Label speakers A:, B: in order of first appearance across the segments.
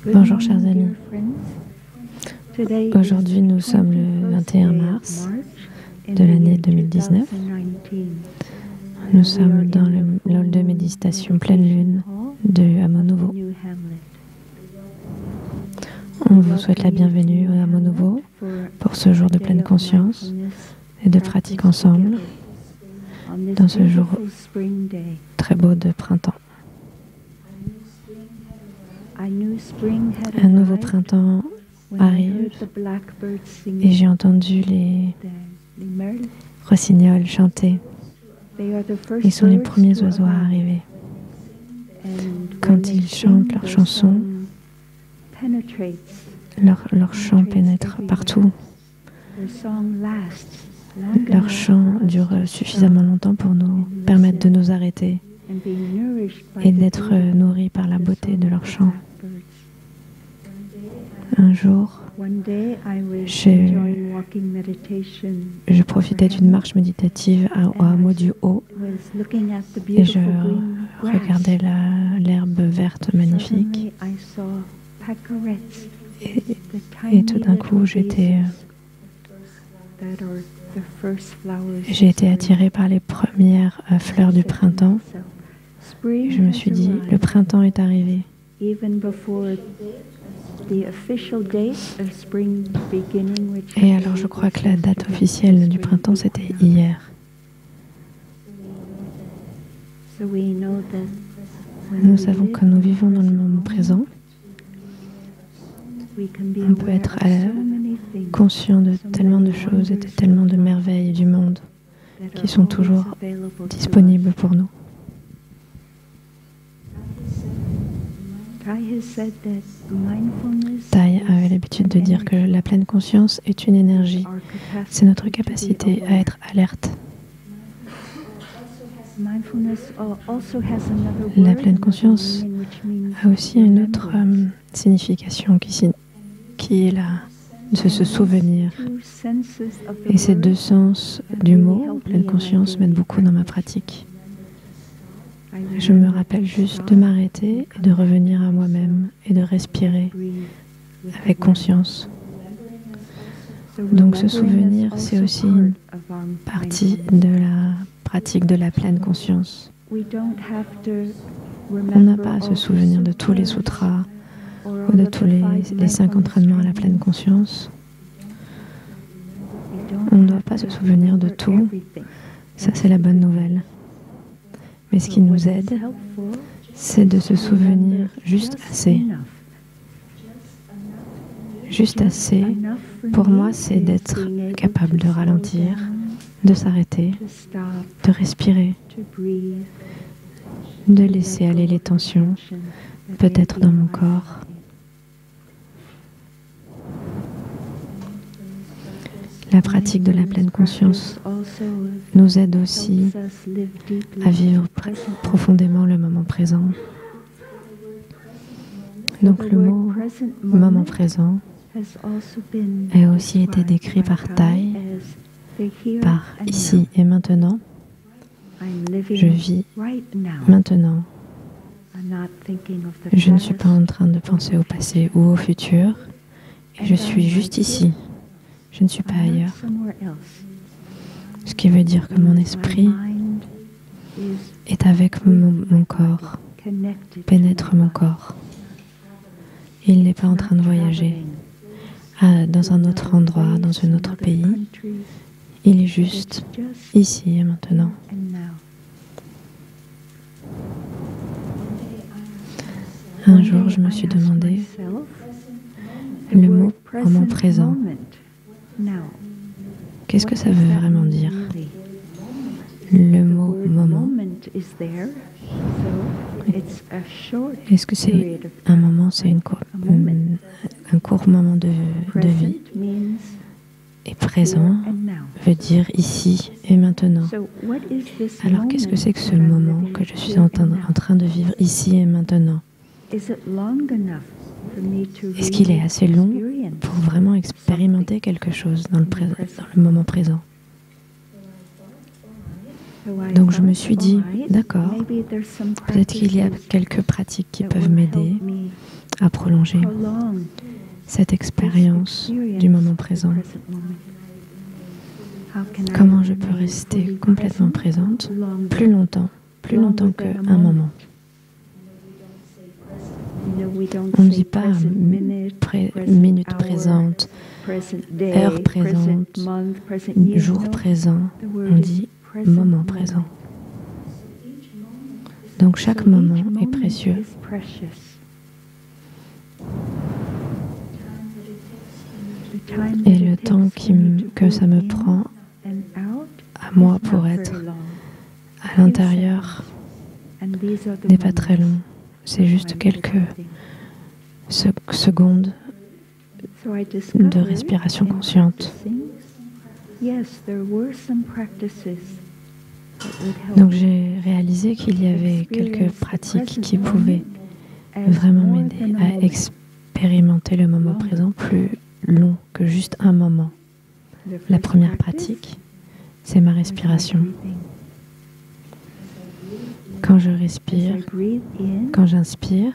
A: Bonjour chers amis, aujourd'hui nous sommes le 21 mars de l'année 2019. Nous sommes dans le hall de méditation pleine lune de Hameau Nouveau. On vous souhaite la bienvenue au Hameau Nouveau pour ce jour de pleine conscience et de pratique ensemble dans ce jour très beau de printemps. Un nouveau printemps arrive et j'ai entendu les rossignols chanter. Ils sont les premiers oiseaux à arriver. Quand ils chantent leurs chansons, leur chant pénètre partout. Leur chant dure suffisamment longtemps pour nous permettre de nous arrêter et d'être nourris par la beauté de leur chant. Un jour, je profitais d'une marche méditative au hameau du Haut et je regardais l'herbe verte magnifique. Et tout d'un coup, j'ai été attirée par les premières fleurs du printemps. Et je me suis dit, le printemps est arrivé. Et alors je crois que la date officielle du printemps, c'était hier. Nous savons que nous vivons dans le moment présent. On peut être conscient de tellement de choses et de tellement de merveilles du monde qui sont toujours disponibles pour nous. Tai avait l'habitude de dire que la pleine conscience est une énergie. C'est notre capacité à être alerte. La pleine conscience a aussi une autre signification qui est de se souvenir. Et ces deux sens du mot, pleine conscience, m'aident beaucoup dans ma pratique. Je me rappelle juste de m'arrêter et de revenir à moi-même et de respirer avec conscience. Donc ce souvenir, c'est aussi une partie de la pratique de la pleine conscience. On n'a pas à se souvenir de tous les sutras ou de tous les 5 entraînements à la pleine conscience. On ne doit pas se souvenir de tout. Ça, c'est la bonne nouvelle. Mais ce qui nous aide, c'est de se souvenir juste assez. Juste assez, pour moi, c'est d'être capable de ralentir, de s'arrêter, de respirer, de laisser aller les tensions, peut-être dans mon corps. La pratique de la pleine conscience nous aide aussi à vivre profondément le moment présent. Donc le mot « moment présent » a aussi été décrit par Tai, par « ici et maintenant ». Je vis maintenant. Je ne suis pas en train de penser au passé ou au futur, et je suis juste ici. Je ne suis pas ailleurs. Ce qui veut dire que mon esprit est avec mon corps, pénètre mon corps. Il n'est pas en train de voyager dans un autre endroit, dans un autre pays. Il est juste ici et maintenant. Un jour, je me suis demandé le mot « moment présent ». Qu'est-ce que ça veut vraiment dire? Le mot « moment ». Est-ce que c'est un moment, c'est un court moment de vie? Et présent veut dire ici et maintenant. Alors qu'est-ce que c'est que ce moment que je suis en train de vivre ici et maintenant? Est-ce qu'il est assez long pour vraiment expérimenter quelque chose dans le moment présent? Donc je me suis dit, d'accord, peut-être qu'il y a quelques pratiques qui peuvent m'aider à prolonger cette expérience du moment présent. Comment je peux rester complètement présente plus longtemps qu'un moment. On ne dit pas minute présente, heure présente, jour présent, on dit moment présent. Donc chaque moment est précieux. Et le temps que ça me prend à moi pour être à l'intérieur n'est pas très long. C'est juste quelques secondes de respiration consciente. Donc j'ai réalisé qu'il y avait quelques pratiques qui pouvaient vraiment m'aider à expérimenter le moment présent plus long que juste un moment. La première pratique, c'est ma respiration. Quand je respire, quand j'inspire,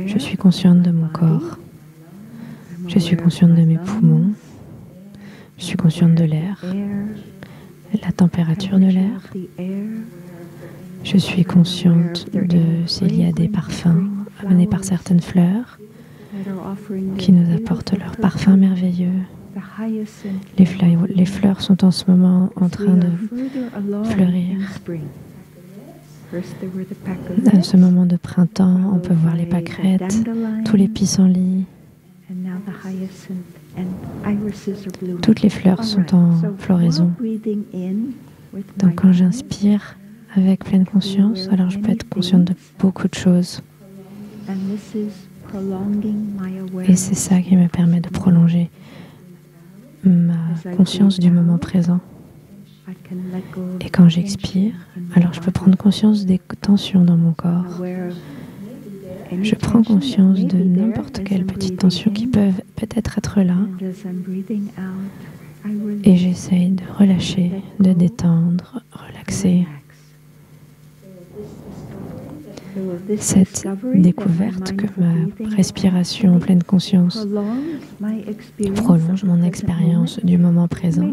A: je suis consciente de mon corps. Je suis consciente de mes poumons. Je suis consciente de l'air, la température de l'air. Je suis consciente de s'il y a des parfums amenés par certaines fleurs qui nous apportent leur parfum merveilleux. Les fleurs sont en ce moment en train de fleurir. À ce moment de printemps, on peut voir les pâquerettes, tous les pissenlits. Toutes les fleurs sont en floraison. Donc quand j'inspire avec pleine conscience, alors je peux être consciente de beaucoup de choses. Et c'est ça qui me permet de prolonger ma conscience du moment présent. Et quand j'expire, alors je peux prendre conscience des tensions dans mon corps. Je prends conscience de n'importe quelle petite tension qui peuvent peut-être être là. Et j'essaye de relâcher, de détendre, relaxer. Cette découverte que ma respiration en pleine conscience prolonge mon expérience du moment présent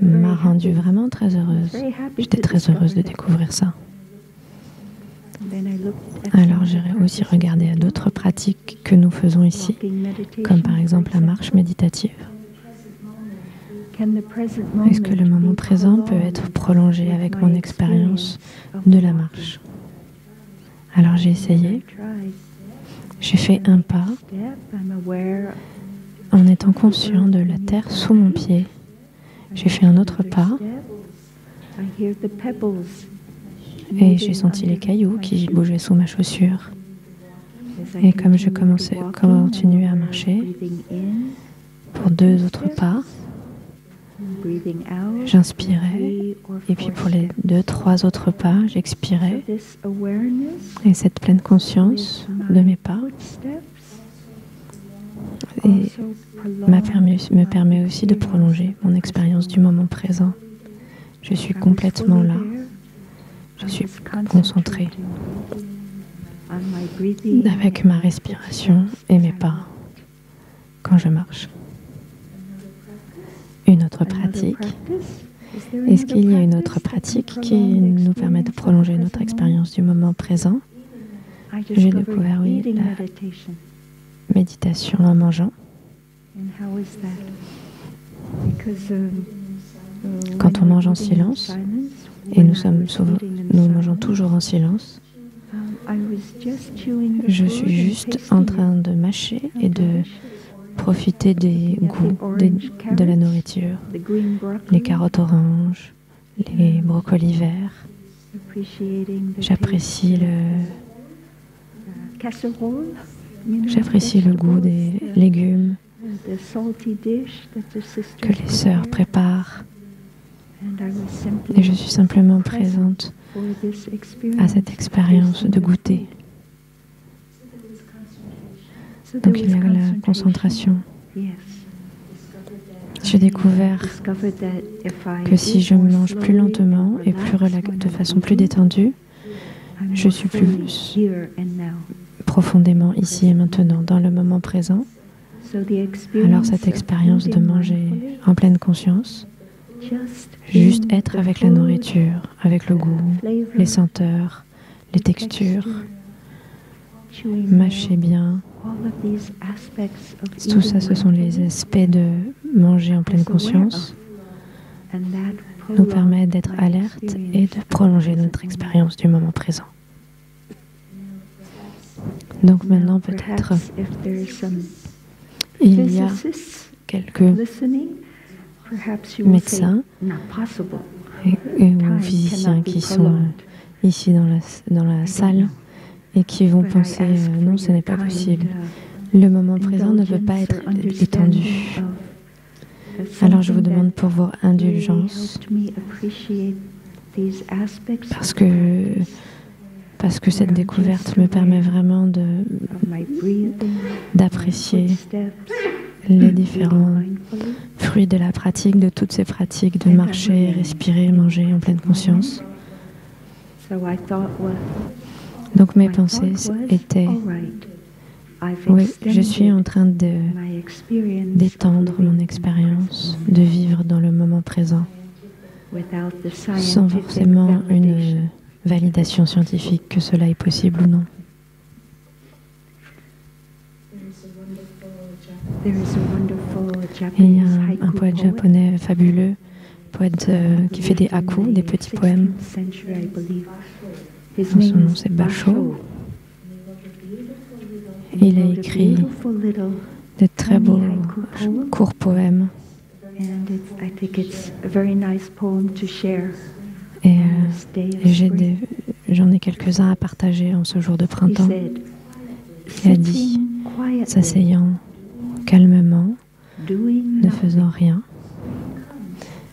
A: m'a rendue vraiment très heureuse. J'étais très heureuse de découvrir ça. Alors j'ai aussi regardé à d'autres pratiques que nous faisons ici, comme par exemple la marche méditative. Est-ce que le moment présent peut être prolongé avec mon expérience de la marche? Alors j'ai essayé, j'ai fait un pas en étant conscient de la terre sous mon pied. J'ai fait un autre pas et j'ai senti les cailloux qui bougeaient sous ma chaussure. Et comme je continuais à marcher, pour 2 autres pas, j'inspirais, et puis pour les 2-3 autres pas, j'expirais. Et cette pleine conscience de mes pas me permet aussi de prolonger mon expérience du moment présent. Je suis complètement là. Je suis concentrée avec ma respiration et mes pas quand je marche. Une autre pratique. Est-ce qu'il y a une autre pratique qui nous permet de prolonger notre expérience du moment présent? J'ai découvert, oui, la méditation en mangeant. Quand on mange en silence, et nous mangeons toujours en silence, je suis juste en train de mâcher et de profiter des goûts de la nourriture, les carottes oranges, les brocolis verts. J'apprécie le goût des légumes que les sœurs préparent. Et je suis simplement présente à cette expérience de goûter. Donc il y a la concentration. J'ai découvert que si je mange plus lentement et de façon plus détendue, je suis plus profondément ici et maintenant, dans le moment présent. Alors cette expérience de manger en pleine conscience, juste être avec la nourriture, avec le goût, les senteurs, les textures, mâcher bien. Tout ça, ce sont les aspects de manger en pleine conscience, nous permet d'être alerte et de prolonger notre expérience du moment présent. Donc maintenant, peut-être, il y a quelques médecins ou physiciens qui sont ici dans la salle et qui vont penser non, ce n'est pas possible. Le moment présent ne peut pas être étendu. Alors je vous demande pour vos indulgences, parce que cette découverte me permet vraiment d'apprécier les différents fruits de la pratique, de toutes ces pratiques de marcher, respirer, manger en pleine conscience. Donc mes pensées étaient, oui, je suis en train d'étendre mon expérience, de vivre dans le moment présent, sans forcément une validation scientifique que cela est possible ou non. Il y a un poète japonais fabuleux, poète qui fait des hakus, des petits poèmes. Son nom c'est Basho. Il a écrit de très beaux courts poèmes. Et j'en ai quelques-uns à partager en ce jour de printemps. Il a dit, s'asseyant calmement, ne faisant rien,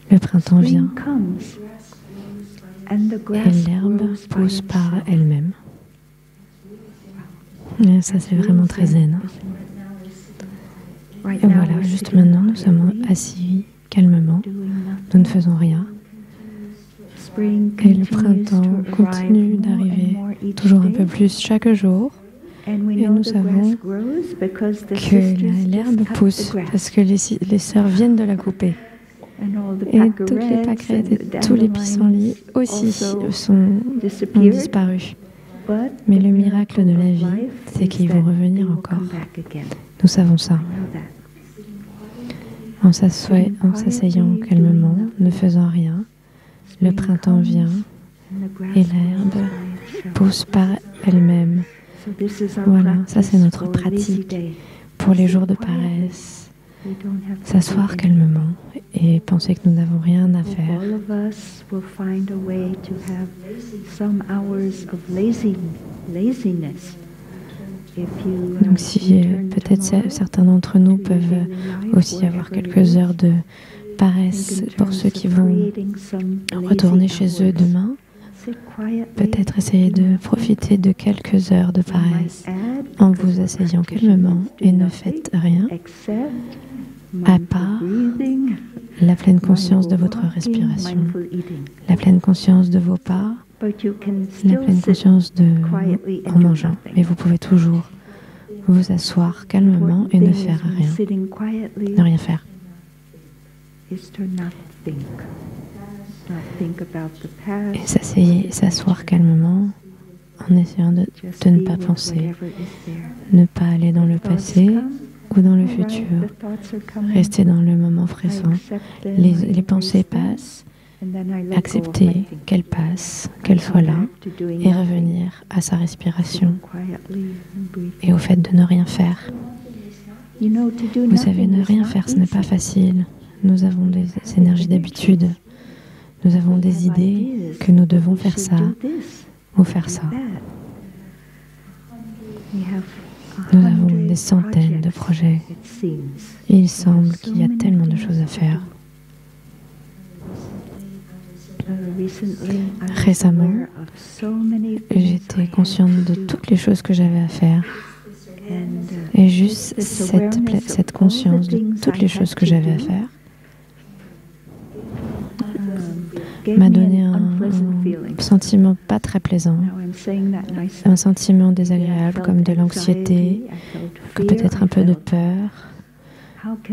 A: le printemps vient et l'herbe pousse par elle-même. Et ça, c'est vraiment très zen. Et voilà, juste maintenant, nous sommes assis calmement, nous ne faisons rien. Et le printemps continue d'arriver toujours un peu plus chaque jour. Et nous savons que l'herbe pousse parce que les sœurs viennent de la couper. Et toutes les pâquerettes et tous les pissenlits aussi ont disparu. Mais le miracle de la vie, c'est qu'ils vont revenir encore. Nous savons ça. En s'asseyant calmement, ne faisant rien, le printemps vient et l'herbe pousse par elle-même. Voilà, ça c'est notre pratique pour les jours de paresse. S'asseoir calmement et penser que nous n'avons rien à faire. Donc si peut-être certains d'entre nous peuvent aussi avoir quelques heures de paresse pour ceux qui vont retourner chez eux demain, peut-être essayer de profiter de quelques heures de paresse en vous asseyant calmement et ne faites rien, à part la pleine conscience de votre respiration, la pleine conscience de vos pas, la pleine conscience en mangeant. Mais vous pouvez toujours vous asseoir calmement et ne faire rien, ne rien faire. Et s'asseoir calmement en essayant de ne pas penser, ne pas aller dans le passé ou dans le futur, rester dans le moment présent. Les pensées passent, accepter qu'elles passent, qu'elles soient là, et revenir à sa respiration et au fait de ne rien faire. Vous savez, ne rien faire, ce n'est pas facile. Nous avons des énergies d'habitude. Nous avons des idées que nous devons faire ça ou faire ça. Nous avons des centaines de projets. Et il semble qu'il y a tellement de choses à faire. Récemment, j'étais consciente de toutes les choses que j'avais à faire. Et juste cette conscience de toutes les choses que j'avais à faire m'a donné un sentiment pas très plaisant, un sentiment désagréable comme de l'anxiété, peut-être un peu de peur.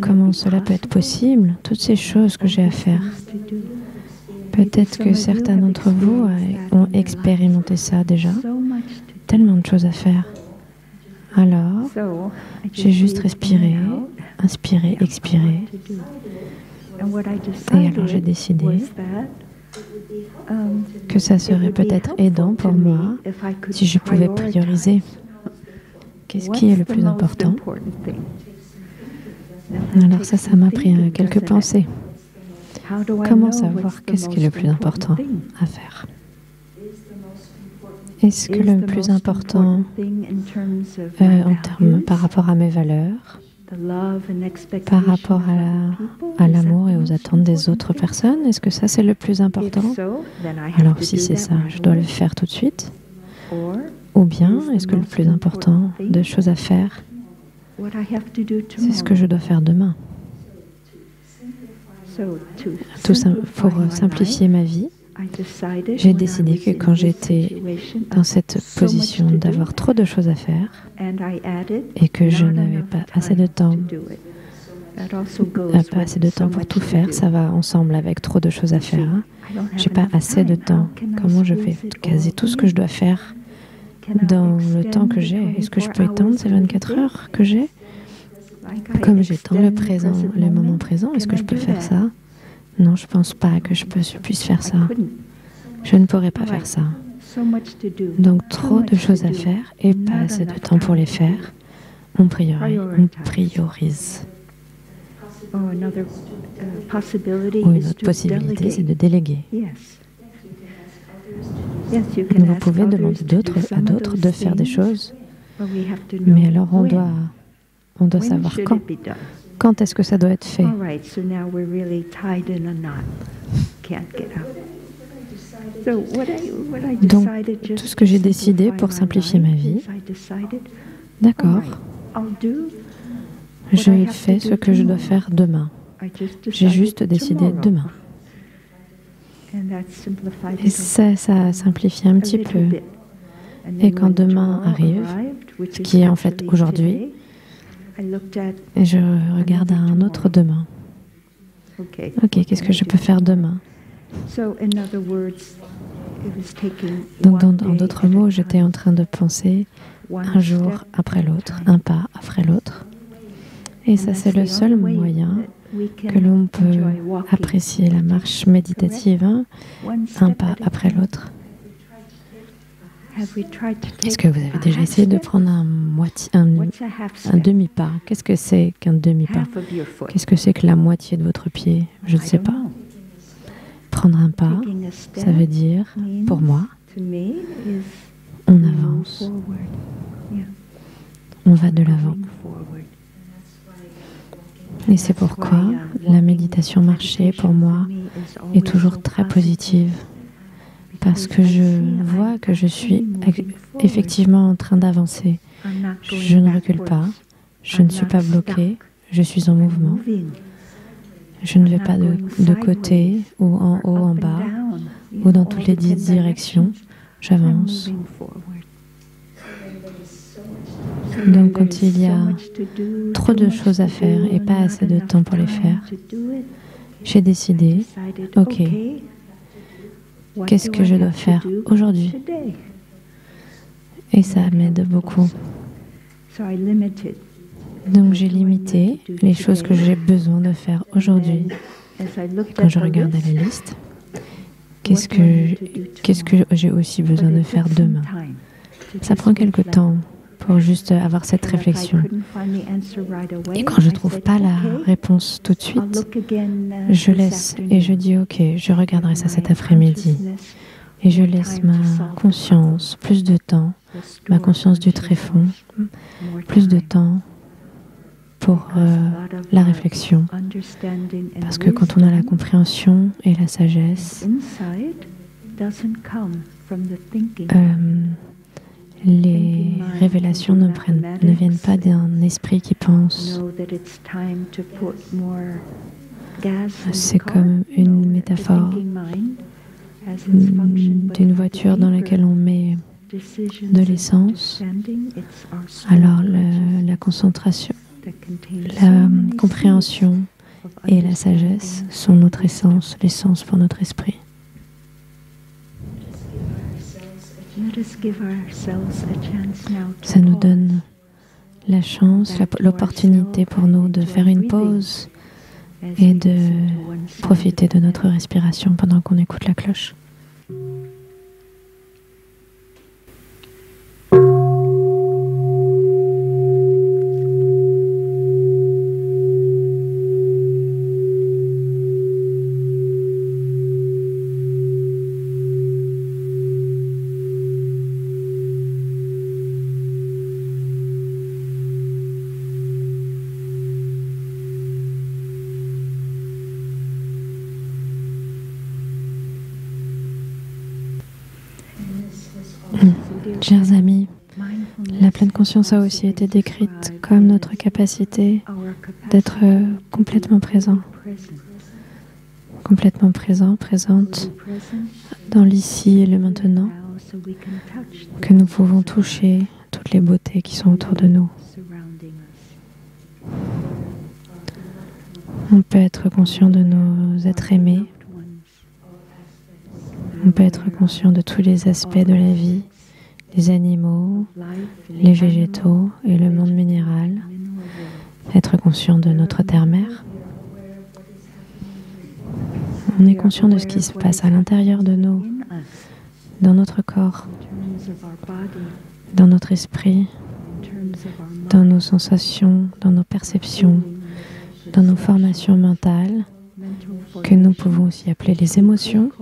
A: Comment cela peut être possible, toutes ces choses que j'ai à faire? Peut-être que certains d'entre vous ont expérimenté ça déjà, tellement de choses à faire. Alors, j'ai juste respiré, inspiré, expiré. Et alors j'ai décidé que ça serait peut-être aidant pour moi si je pouvais prioriser. Qu'est-ce qui est le plus important? Alors ça m'a pris quelques pensées. Comment savoir qu'est-ce qui est le plus important à faire? Est-ce que le plus important par rapport à mes valeurs, par rapport à l'amour et aux attentes des autres personnes, est-ce que ça c'est le plus important? Alors si c'est ça, je dois le faire tout de suite. Ou bien, est-ce que le plus important de choses à faire, c'est ce que je dois faire demain? Pour simplifier ma vie, j'ai décidé que quand j'étais dans cette position d'avoir trop de choses à faire et que je n'avais pas assez de temps, pour tout faire, ça va ensemble avec trop de choses à faire. J'ai pas assez de temps. Comment je fais caser tout ce que je dois faire dans le temps que j'ai? Est-ce que je peux étendre ces 24 heures que j'ai? Comme j'étends le moment présent, est-ce que je peux faire ça? Non, je ne pense pas que je puisse faire ça. Je ne pourrais pas faire ça. Donc, trop de choses à faire et pas assez de temps pour les faire. On priorise. Ou une autre possibilité, c'est de déléguer. Vous pouvez demander à d'autres de faire des choses, mais alors on doit savoir quand. Quand est-ce que ça doit être fait? Donc, tout ce que j'ai décidé pour simplifier ma vie, d'accord, je fais ce que je dois faire demain. J'ai juste décidé demain. Et ça simplifie un petit peu. Et quand demain arrive, ce qui est en fait aujourd'hui, je regarde à un autre demain. Ok, qu'est-ce que je peux faire demain? Donc, en d'autres mots, j'étais en train de penser un jour après l'autre, un pas après l'autre. Et ça, c'est le seul moyen que l'on peut apprécier la marche méditative, un pas après l'autre. Est-ce que vous avez déjà essayé de prendre un demi-pas? Qu'est-ce que c'est qu'un demi-pas? Qu'est-ce que c'est que la moitié de votre pied? Je ne sais pas. Prendre un pas, ça veut dire, pour moi, on avance. On va de l'avant. Et c'est pourquoi la méditation marchée, pour moi, est toujours très positive. Parce que je vois que je suis effectivement en train d'avancer. Je ne recule pas, je ne suis pas bloquée, je suis en mouvement. Je ne vais pas de côté ou en haut, en bas, ou dans toutes les 10 directions. J'avance. Donc quand il y a trop de choses à faire et pas assez de temps pour les faire, j'ai décidé, ok, qu'est-ce que je dois faire aujourd'hui? Et ça m'aide beaucoup. Donc j'ai limité les choses que j'ai besoin de faire aujourd'hui. Quand je regarde à la liste, qu'est-ce que j'ai aussi besoin de faire demain? Ça prend quelque temps pour juste avoir cette réflexion. Et quand je ne trouve pas la réponse tout de suite, je laisse et je dis ok, je regarderai ça cet après-midi. Et je laisse ma conscience plus de temps, ma conscience du tréfonds, plus de temps pour la réflexion. Parce que quand on a la compréhension et la sagesse, les révélations ne viennent pas d'un esprit qui pense. C'est comme une métaphore. d'une voiture dans laquelle on met de l'essence, alors la concentration, la compréhension et la sagesse sont notre essence, l'essence pour notre esprit. Ça nous donne la chance, l'opportunité pour nous de faire une pause et de profiter de notre respiration pendant qu'on écoute la cloche. Chers amis, la pleine conscience a aussi été décrite comme notre capacité d'être complètement présent, présente dans l'ici et le maintenant, que nous pouvons toucher toutes les beautés qui sont autour de nous. On peut être conscient de nos êtres aimés, on peut être conscient de tous les aspects de la vie, les animaux, les végétaux et le monde minéral, être conscient de notre terre-mère. On est conscient de ce qui se passe à l'intérieur de nous, dans notre corps, dans notre esprit, dans nos sensations, dans nos perceptions, dans nos formations mentales, que nous pouvons aussi appeler les émotions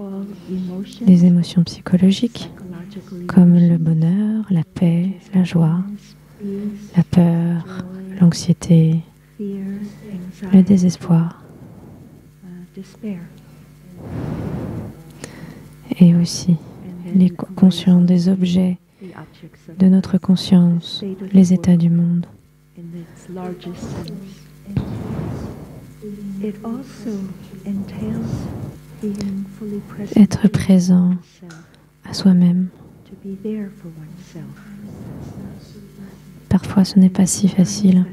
A: psychologiques, comme le bonheur, la paix, la joie, la peur, l'anxiété, le désespoir. Et aussi les conscients des objets de notre conscience, les états du monde. Être présent à soi-même. Parfois, ce n'est pas si facile.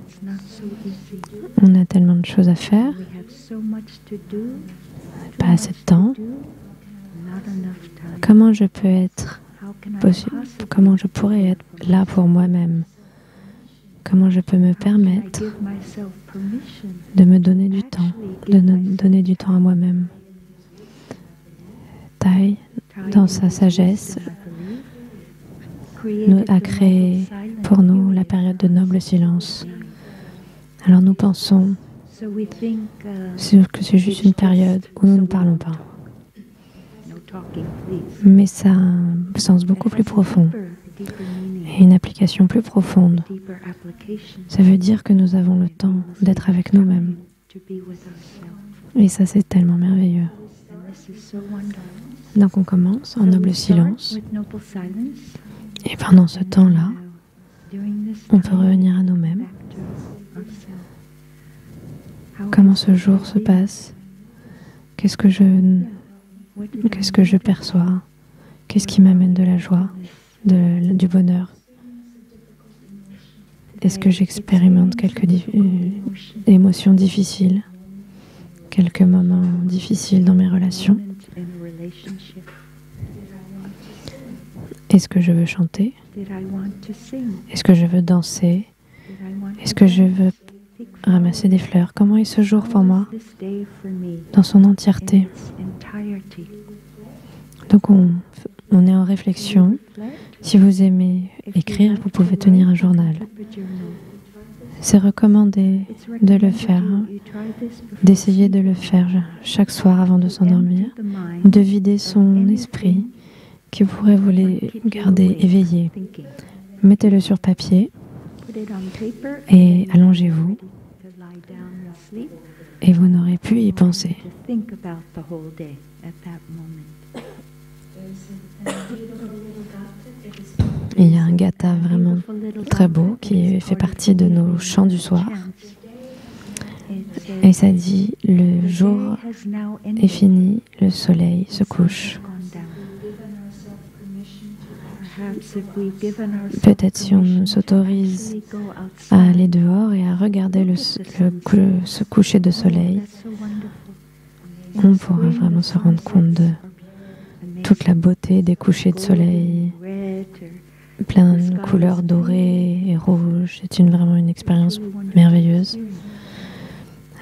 A: On a tellement de choses à faire, pas assez de temps. Comment je peux être possible? Comment je pourrais être là pour moi-même? Comment je peux me permettre de me donner du temps, de me donner du temps à moi-même? Tai, dans sa sagesse, a créé pour nous la période de noble silence. Alors nous pensons que c'est juste une période où nous ne parlons pas. Mais ça a un sens beaucoup plus profond et une application plus profonde. Ça veut dire que nous avons le temps d'être avec nous-mêmes. Et ça, c'est tellement merveilleux. Donc on commence en noble silence. Et pendant ce temps-là, on peut revenir à nous-mêmes. Comment ce jour se passe? Qu'est-ce que je perçois? Qu'est-ce qui m'amène de la joie, du bonheur? Est-ce que j'expérimente quelques émotions difficiles, quelques moments difficiles dans mes relations? Est-ce que je veux chanter? Est-ce que je veux danser? Est-ce que je veux ramasser des fleurs? Comment est ce jour pour moi dans son entièreté? Donc on est en réflexion. Si vous aimez écrire, vous pouvez tenir un journal. C'est recommandé de le faire, d'essayer de le faire chaque soir avant de s'endormir, de vider son esprit qui pourrait vous les garder éveillés. Mettez-le sur papier et allongez-vous et vous n'aurez plus y penser. Il y a un gatha vraiment très beau qui fait partie de nos chants du soir. Et ça dit, le jour est fini, le soleil se couche. Peut-être si on s'autorise à aller dehors et à regarder ce coucher de soleil, on pourra vraiment se rendre compte de toute la beauté des couchers de soleil, plein de couleurs dorées et rouges. C'est vraiment une expérience merveilleuse.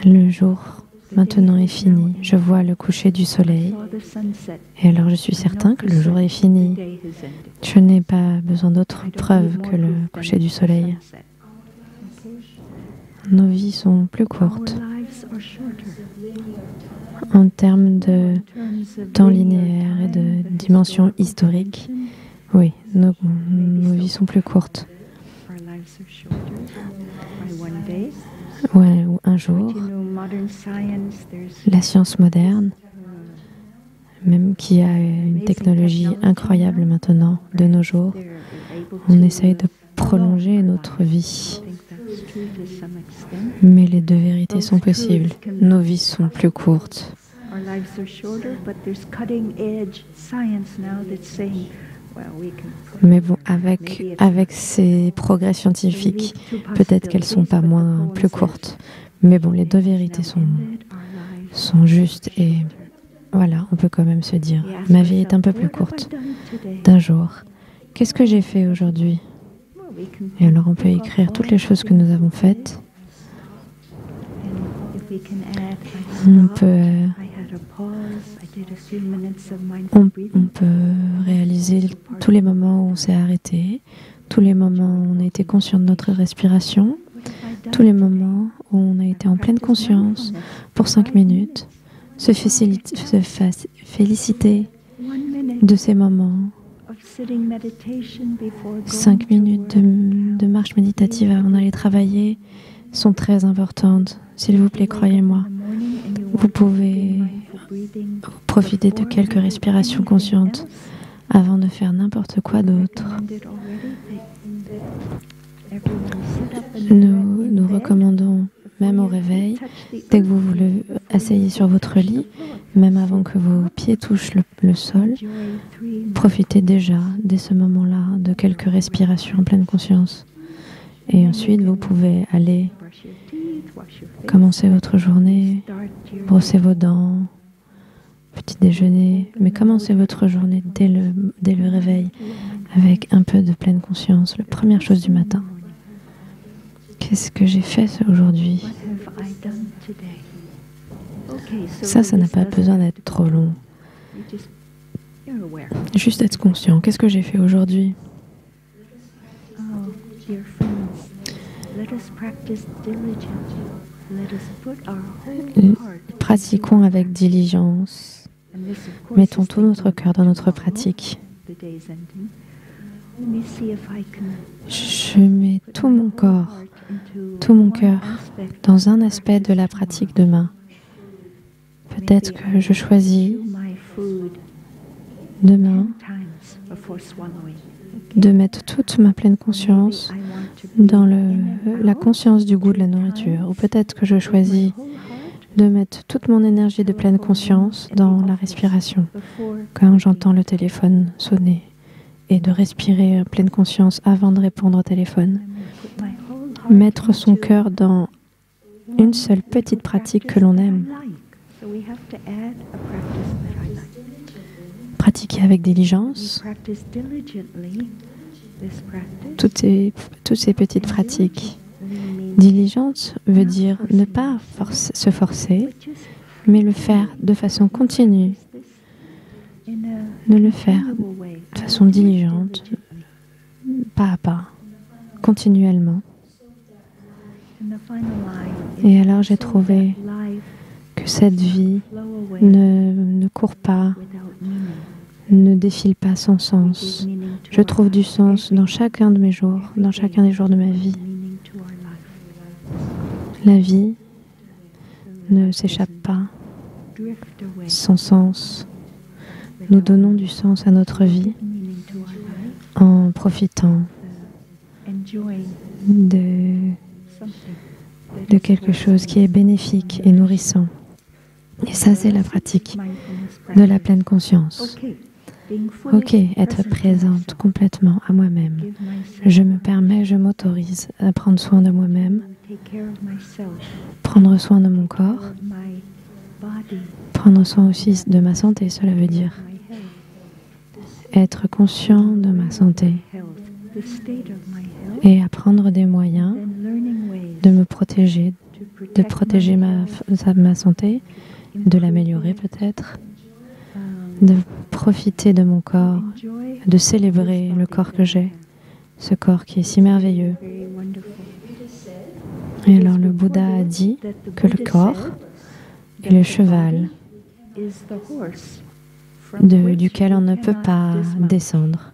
A: Le jour maintenant est fini. Je vois le coucher du soleil. Et alors je suis certain que le jour est fini. Je n'ai pas besoin d'autre preuve que le coucher du soleil. Nos vies sont plus courtes. En termes de temps linéaire et de dimension historique, oui, nos vies sont plus courtes. Ouais, ou un jour, la science moderne, même qui a une technologie incroyable maintenant, de nos jours, on essaye de prolonger notre vie. Mais les deux vérités sont possibles. Nos vies sont plus courtes. Mais bon, avec ces progrès scientifiques, peut-être qu'elles ne sont pas plus courtes. Mais bon, les deux vérités sont justes et voilà, on peut quand même se dire, ma vie est un peu plus courte d'un jour. Qu'est-ce que j'ai fait aujourd'hui? Et alors on peut écrire toutes les choses que nous avons faites. On peut réaliser tous les moments où on s'est arrêté, tous les moments où on a été conscient de notre respiration, tous les moments où on a été en pleine conscience pour 5 minutes, se féliciter de ces moments. 5 minutes de marche méditative avant d'aller travailler sont très importantes. S'il vous plaît, croyez-moi. Vous pouvez profiter de quelques respirations conscientes avant de faire n'importe quoi d'autre. Nous recommandons, même au réveil, dès que vous vous asseyez sur votre lit, même avant que vos pieds touchent le sol, profitez déjà, dès ce moment-là, de quelques respirations en pleine conscience. Et ensuite, vous pouvez aller commencer votre journée, brosser vos dents, petit déjeuner, mais commencez votre journée dès le réveil avec un peu de pleine conscience, la première chose du matin. Qu'est-ce que j'ai fait aujourd'hui? Ça n'a pas besoin d'être trop long. Juste être conscient. Qu'est-ce que j'ai fait aujourd'hui? Pratiquons avec diligence. Mettons tout notre cœur dans notre pratique. Je mets tout mon corps, tout mon cœur dans un aspect de la pratique demain. Peut-être que je choisis demain de mettre toute ma pleine conscience dans la conscience du goût de la nourriture. Ou peut-être que je choisis de mettre toute mon énergie de pleine conscience dans la respiration, quand j'entends le téléphone sonner, et de respirer en pleine conscience avant de répondre au téléphone. Mettre son cœur dans une seule petite pratique que l'on aime. Pratiquer avec diligence toutes ces petites pratiques. Diligence veut dire ne pas se forcer, mais le faire de façon continue. Ne le faire de façon diligente, pas à pas, continuellement. Et alors j'ai trouvé que cette vie ne court pas, ne défile pas sans sens. Je trouve du sens dans chacun de mes jours, dans chacun des jours de ma vie. La vie ne s'échappe pas sans sens. Nous donnons du sens à notre vie en profitant de quelque chose qui est bénéfique et nourrissant. Et ça, c'est la pratique de la pleine conscience. Ok, être présente complètement à moi-même. Je me permets, je m'autorise à prendre soin de moi-même, prendre soin de mon corps, prendre soin aussi de ma santé, cela veut dire être conscient de ma santé et apprendre des moyens de me protéger, de protéger ma santé, de l'améliorer peut-être, de profiter de mon corps, de célébrer le corps que j'ai, ce corps qui est si merveilleux. Et alors le Bouddha a dit que le corps est le cheval duquel on ne peut pas descendre.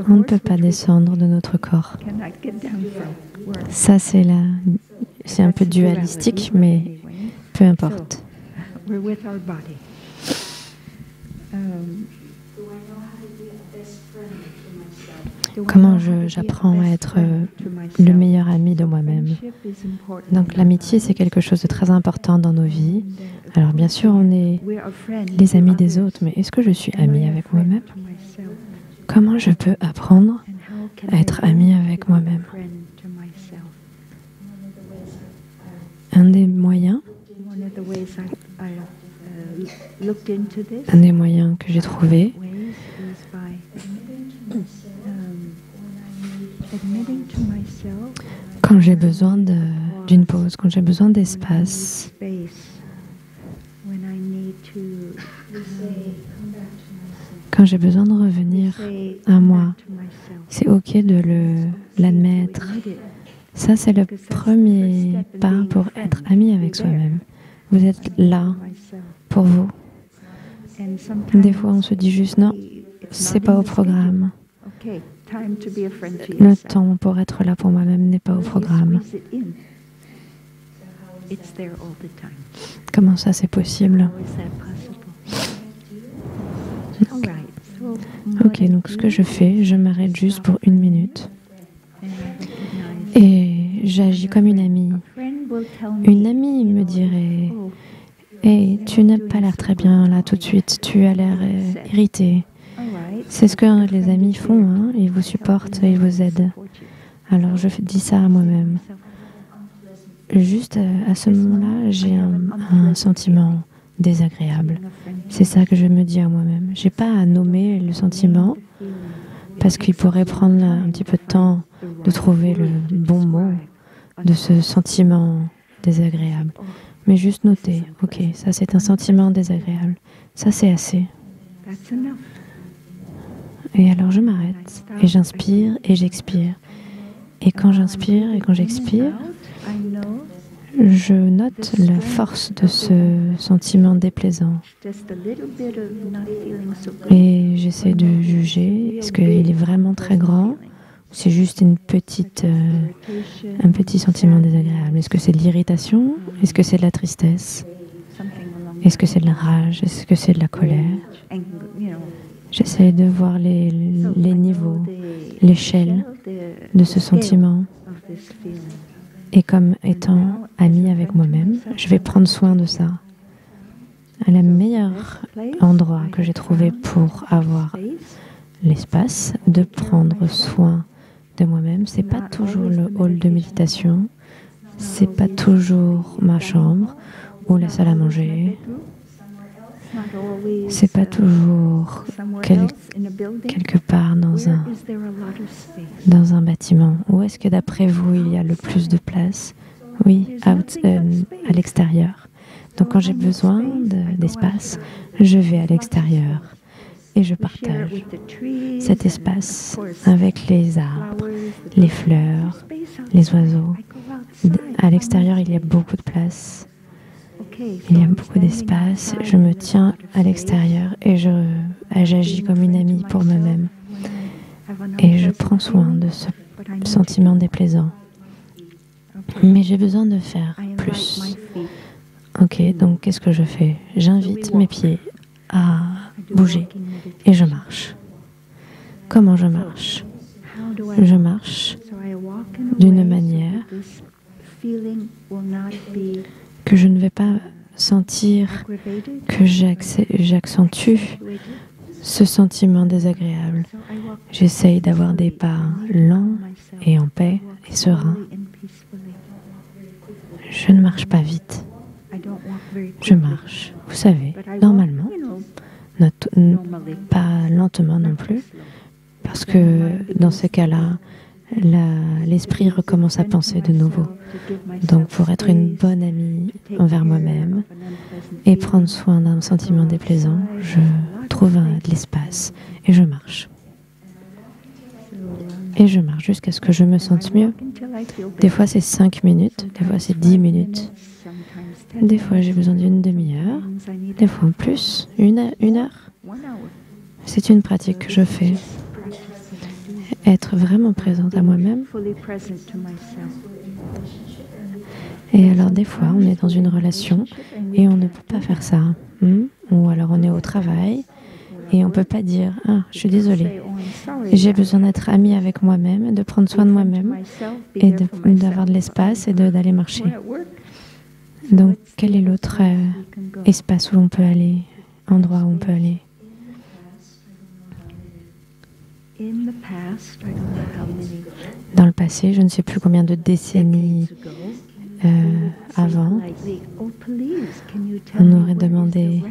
A: On ne peut pas descendre de notre corps. Ça, c'est un peu dualistique, mais peu importe. Comment j'apprends à être le meilleur ami de moi-même. Donc l'amitié, c'est quelque chose de très important dans nos vies. Alors bien sûr, on est les amis des autres, mais est-ce que je suis amie avec moi-même? Comment je peux apprendre à être amie avec moi-même? Un des moyens que j'ai trouvé, quand j'ai besoin d'une pause, quand j'ai besoin d'espace, quand j'ai besoin de revenir à moi, c'est ok de l'admettre. Ça, c'est le premier pas pour être ami avec soi-même. Vous êtes là pour vous. Des fois, on se dit juste non, c'est pas au programme. Le temps pour être là pour moi-même n'est pas au programme. Comment ça, c'est possible? Ok, donc ce que je fais, je m'arrête juste pour 1 minute. Et j'agis comme une amie. Une amie me dirait « Hey, tu n'as pas l'air très bien là tout de suite, tu as l'air irrité. » C'est ce que les amis font, hein? Ils vous supportent, ils vous aident. Alors je dis ça à moi-même. Juste à ce moment-là, j'ai un sentiment désagréable. C'est ça que je me dis à moi-même. Je n'ai pas à nommer le sentiment parce qu'il pourrait prendre un petit peu de temps de trouver le bon mot de ce sentiment désagréable. Mais juste noter, ok, ça c'est un sentiment désagréable. Ça c'est assez. Et alors je m'arrête et j'inspire et j'expire. Et quand j'inspire et quand j'expire, je note la force de ce sentiment déplaisant. Et j'essaie de juger, est-ce qu'il est vraiment très grand ou c'est juste un petit sentiment désagréable? Est-ce que c'est de l'irritation? Est-ce que c'est de la tristesse? Est-ce que c'est de la rage? Est-ce que c'est de la colère? J'essaie de voir les niveaux, l'échelle de ce sentiment. Et comme étant amie avec moi-même, je vais prendre soin de ça. Le meilleur endroit que j'ai trouvé pour avoir l'espace de prendre soin de moi-même, c'est pas toujours le hall de méditation, c'est pas toujours ma chambre ou la salle à manger, c'est pas toujours quelque part dans un bâtiment. Où est-ce que d'après vous il y a le plus de place? Oui, à l'extérieur. Donc quand j'ai besoin d'espace, je vais à l'extérieur et je partage cet espace avec les arbres, les fleurs, les oiseaux. À l'extérieur, il y a beaucoup de place. Il y a beaucoup d'espace. Je me tiens à l'extérieur et j'agis comme une amie pour moi-même. Et je prends soin de ce sentiment déplaisant. Mais j'ai besoin de faire plus. Ok, donc qu'est-ce que je fais? J'invite mes pieds à bouger et je marche. Comment je marche? Je marche d'une manière que je ne vais pas sentir que j'accentue ce sentiment désagréable. J'essaye d'avoir des pas lents et en paix et sereins. Je ne marche pas vite. Je marche, vous savez, normalement, pas lentement non plus, parce que dans ces cas-là, l'esprit recommence à penser de nouveau. Donc pour être une bonne amie envers moi-même et prendre soin d'un sentiment déplaisant, je trouve de l'espace et je marche. Et je marche jusqu'à ce que je me sente mieux. Des fois c'est 5 minutes, des fois c'est 10 minutes. Des fois j'ai besoin d'une demi-heure, des fois en plus, une heure. C'est une pratique que je fais. Être vraiment présente à moi-même. Et alors des fois on est dans une relation et on ne peut pas faire ça. Ou alors on est au travail et on ne peut pas dire « Ah, je suis désolée, j'ai besoin d'être amie avec moi-même, de prendre soin de moi-même et d'avoir de l'espace et d'aller marcher. » Donc quel est l'autre espace où on peut aller, endroit où on peut aller? Dans le passé, je ne sais plus combien de décennies avant, on aurait demandé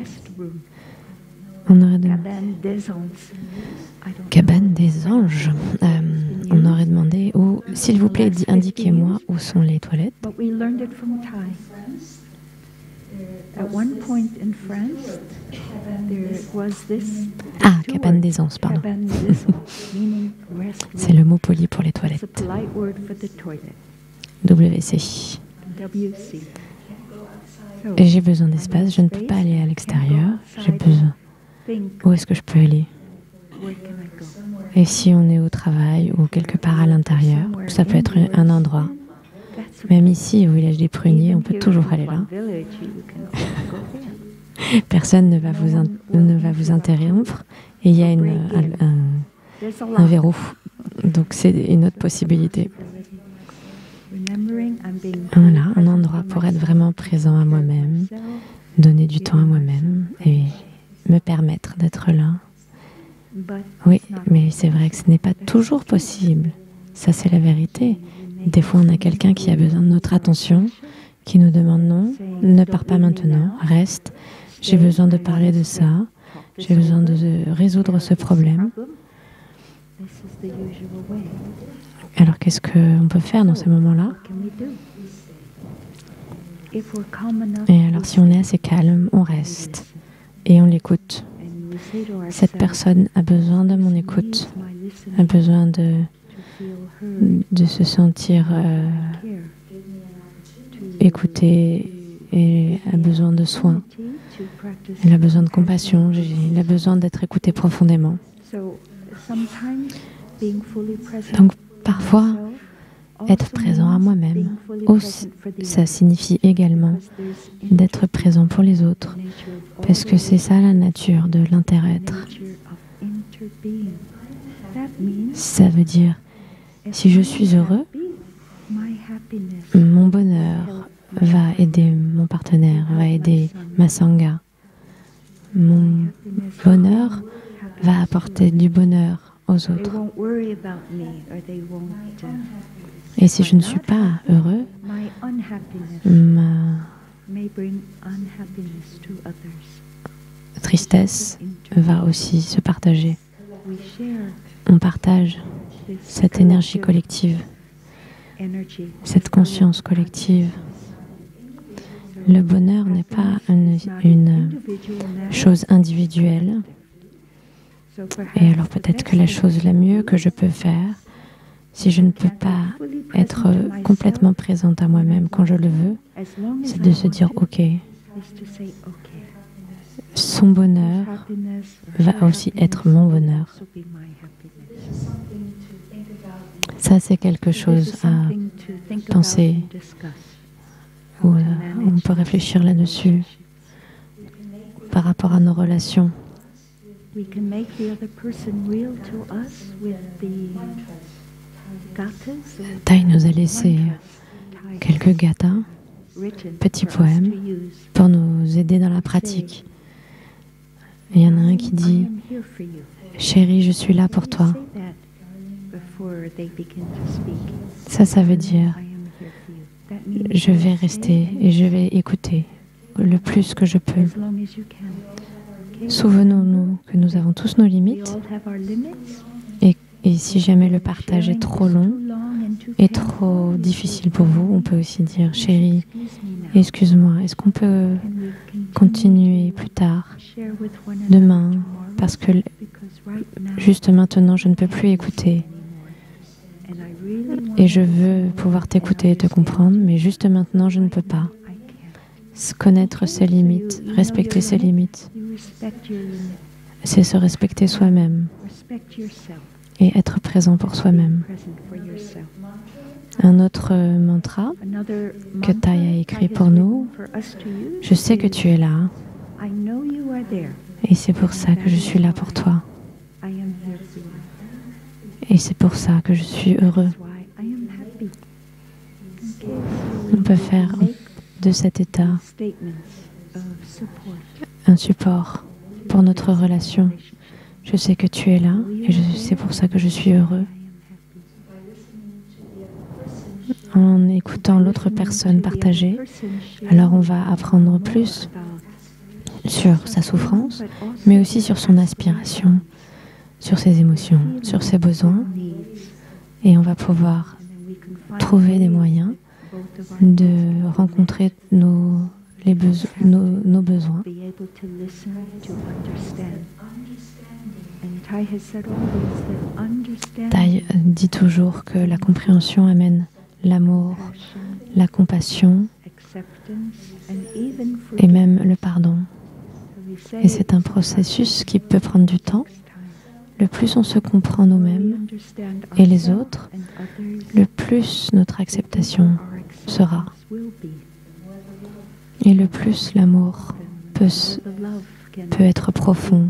A: cabane des anges. On aurait demandé, s'il vous plaît, indiquez-moi où sont les toilettes. Ah, cabane des anges, pardon. C'est le mot poli pour les toilettes. WC. Et j'ai besoin d'espace, je ne peux pas aller à l'extérieur, j'ai besoin. Où est-ce que je peux aller? Et si on est au travail ou quelque part à l'intérieur, ça peut être un endroit. Même ici, au village des pruniers, on peut toujours aller là. Personne ne va vous interrompre et il y a un verrou. Donc c'est une autre possibilité. Voilà, un endroit pour être vraiment présent à moi-même, donner du temps à moi-même et me permettre d'être là. Oui, mais c'est vrai que ce n'est pas toujours possible. Ça, c'est la vérité. Des fois, on a quelqu'un qui a besoin de notre attention, qui nous demande non, ne pars pas maintenant, reste. J'ai besoin de parler de ça. J'ai besoin de résoudre ce problème. Alors, qu'est-ce qu'on peut faire dans ces moments-là? Et alors, si on est assez calme, on reste et on l'écoute. Cette personne a besoin de mon écoute, a besoin de se sentir écoutée et a besoin de soins. Elle a besoin de compassion, elle a besoin d'être écoutée profondément. Donc, parfois, être présent à moi-même, ça signifie également d'être présent pour les autres, parce que c'est ça la nature de l'inter-être. Ça veut dire, si je suis heureux, mon bonheur va aider mon partenaire, va aider ma sangha. Mon bonheur va apporter du bonheur aux autres. Et si je ne suis pas heureux, ma tristesse va aussi se partager. On partage cette énergie collective, cette conscience collective. Le bonheur n'est pas une chose individuelle. Et alors peut-être que la chose la mieux que je peux faire, si je ne peux pas être complètement présente à moi-même quand je le veux, c'est de se dire « Ok ». Son bonheur va aussi être mon bonheur. Ça, c'est quelque chose à penser, ou on peut réfléchir là-dessus par rapport à nos relations. Tai nous a laissé quelques gathas, petits poèmes, pour nous aider dans la pratique. Et il y en a un qui dit « Chérie, je suis là pour toi ». Ça veut dire « Je vais rester et je vais écouter le plus que je peux ». Souvenons-nous que nous avons tous nos limites et si jamais le partage est trop long et trop difficile pour vous, on peut aussi dire « Chérie, excuse-moi, est-ce qu'on peut continuer plus tard, demain, parce que juste maintenant, je ne peux plus écouter. Et je veux pouvoir t'écouter et te comprendre, mais juste maintenant, je ne peux pas. » Connaître ses limites, respecter ses limites, c'est se respecter soi-même et être présent pour soi-même. Un autre mantra que Thay a écrit pour nous, « Je sais que tu es là et c'est pour ça que je suis là pour toi. Et c'est pour ça que je suis heureux. » On peut faire de cet état un support pour notre relation. Je sais que tu es là et c'est pour ça que je suis heureux. En écoutant l'autre personne partager, alors on va apprendre plus sur sa souffrance, mais aussi sur son aspiration, sur ses émotions, sur ses besoins, et on va pouvoir trouver des moyens de rencontrer nos besoins. Thay dit toujours que la compréhension amène l'amour, la compassion et même le pardon. Et c'est un processus qui peut prendre du temps. Le plus on se comprend nous-mêmes et les autres, le plus notre acceptation sera. Et le plus l'amour peut être profond,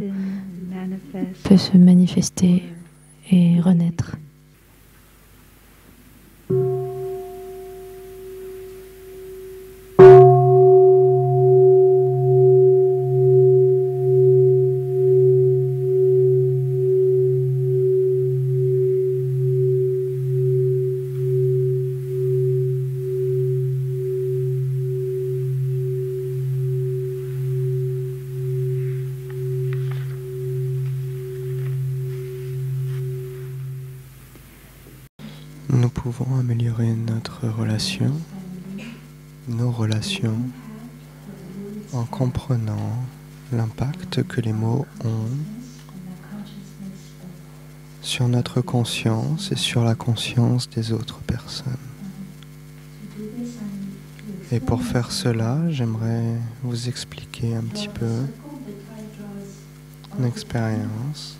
A: peut se manifester et renaître.
B: Nous pouvons améliorer notre relation, nos relations, en comprenant l'impact que les mots ont sur notre conscience et sur la conscience des autres personnes. Et pour faire cela, j'aimerais vous expliquer un petit peu une expérience.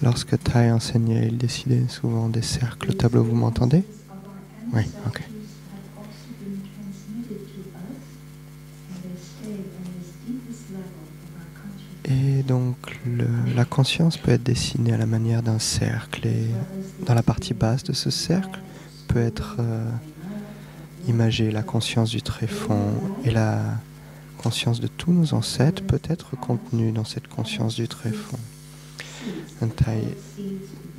B: Lorsque Thay enseignait, il décidait souvent des cercles au tableau. Vous m'entendez? Oui, ok. Et donc, la conscience peut être dessinée à la manière d'un cercle. Et dans la partie basse de ce cercle peut être imagée la conscience du tréfonds. Et la conscience de tous nos ancêtres peut être contenue dans cette conscience du tréfonds. Thay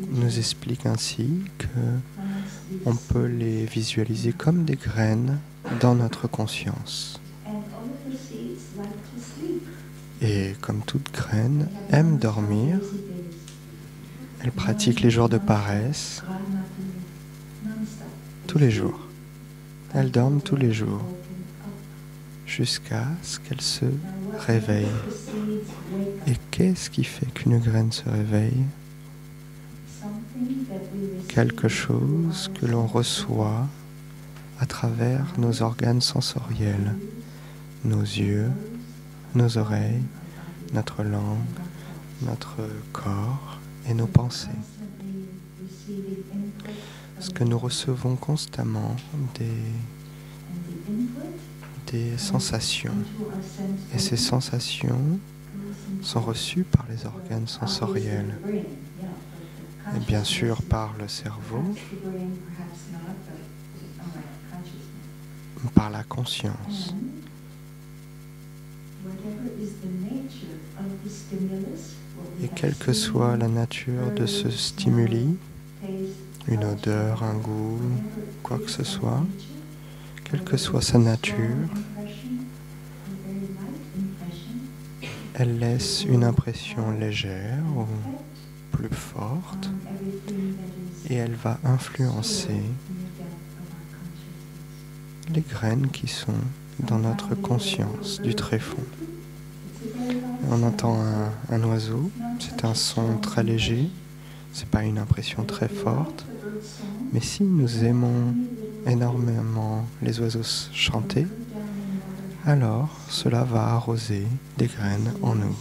B: nous explique ainsi qu'on peut les visualiser comme des graines dans notre conscience. Et comme toute graine aime dormir, elle pratique les jours de paresse tous les jours. Elle dort tous les jours jusqu'à ce qu'elle se réveille. Et qu'est-ce qui fait qu'une graine se réveille? Quelque chose que l'on reçoit à travers nos organes sensoriels, nos yeux, nos oreilles, notre langue, notre corps et nos pensées. Ce que nous recevons constamment des sensations. Et ces sensations sont reçues par les organes sensoriels. Et bien sûr par le cerveau, par la conscience. Et quelle que soit la nature de ce stimuli, une odeur, un goût, quoi que ce soit, quelle que soit sa nature, elle laisse une impression légère ou plus forte et elle va influencer les graines qui sont dans notre conscience du tréfonds. On entend un oiseau, c'est un son très léger, c'est pas une impression très forte, mais si nous aimons énormément les oiseaux chanter, alors cela va arroser des graines en nous.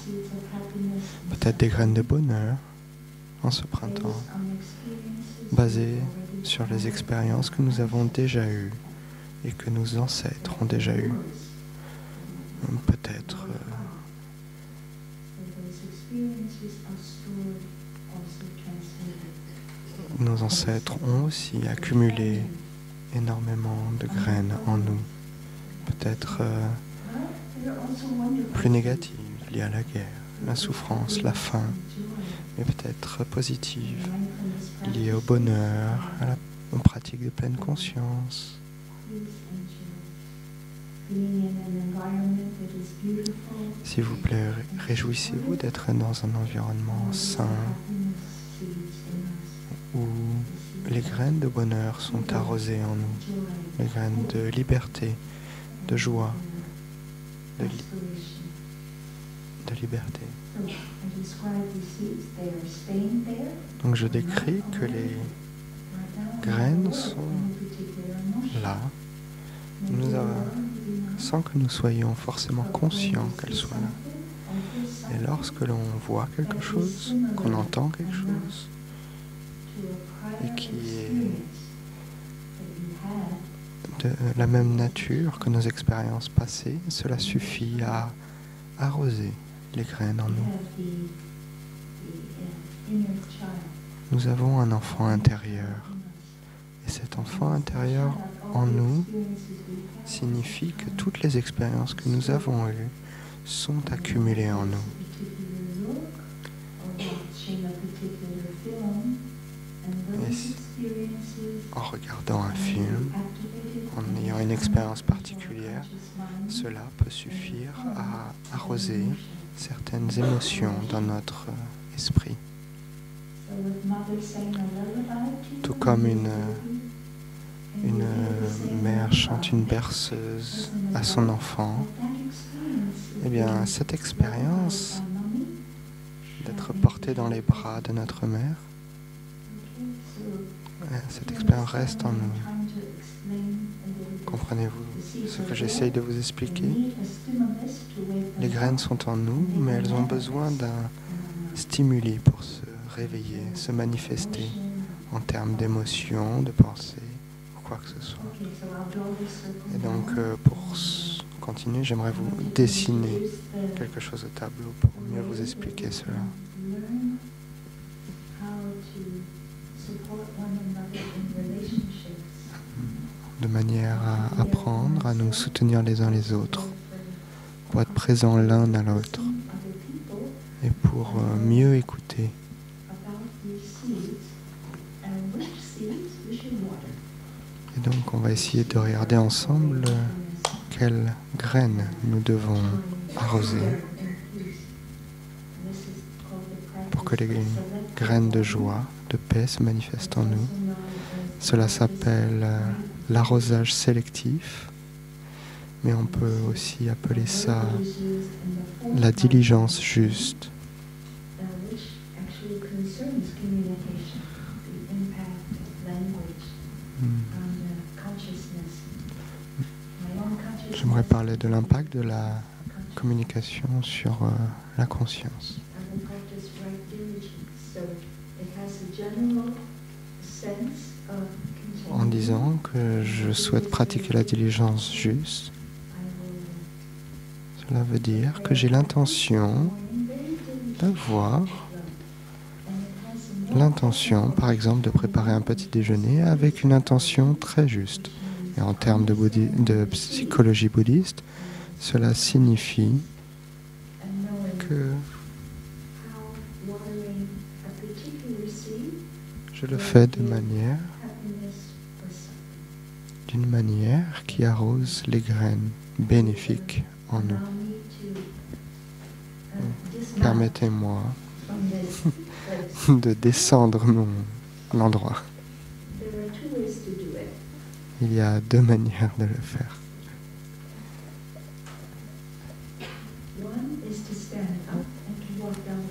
B: Peut-être des graines de bonheur en ce printemps, basées sur les expériences que nous avons déjà eues et que nos ancêtres ont déjà eues. Peut-être nos ancêtres ont aussi accumulé énormément de graines en nous. Peut-être plus négatives, liées à la guerre, la souffrance, la faim, mais peut-être positives, liées au bonheur, aux pratiques de pleine conscience. S'il vous plaît, réjouissez-vous d'être dans un environnement sain où les graines de bonheur sont arrosées en nous, les graines de liberté, de joie, de liberté. Donc je décris que les graines sont là, sans que nous soyons forcément conscients qu'elles soient là. Et lorsque l'on voit quelque chose, qu'on entend quelque chose, et qui est de la même nature que nos expériences passées, cela suffit à arroser les graines en nous. Nous avons un enfant intérieur. Et cet enfant intérieur en nous signifie que toutes les expériences que nous avons eues sont accumulées en nous. Et en regardant un film, en ayant une expérience particulière, cela peut suffire à arroser certaines émotions dans notre esprit. Tout comme une mère chante une berceuse à son enfant, eh bien, cette expérience d'être porté dans les bras de notre mère, cette expérience reste en nous. Comprenez-vous ce que j'essaye de vous expliquer? Les graines sont en nous, mais elles ont besoin d'un stimuli pour se réveiller, se manifester en termes d'émotions, de pensées, ou quoi que ce soit. Et donc, pour continuer, j'aimerais vous dessiner quelque chose au tableau pour mieux vous expliquer cela. De manière à apprendre à nous soutenir les uns les autres, pour être présents l'un à l'autre et pour mieux écouter. Et donc on va essayer de regarder ensemble quelles graines nous devons arroser pour que les graines de joie, de paix se manifestent en nous. Cela s'appelle l'arrosage sélectif, mais on peut aussi appeler ça la diligence juste. J'aimerais parler de l'impact de la communication sur la conscience. En disant que je souhaite pratiquer la diligence juste, Cela veut dire que j'ai l'intention d'avoir l'intention, par exemple, de préparer un petit déjeuner avec une intention très juste. Et en termes de psychologie bouddhiste, cela signifie que je le fais d'une manière qui arrose les graines bénéfiques en nous. Permettez-moi de descendre l'endroit. Il y a 2 manières de le faire.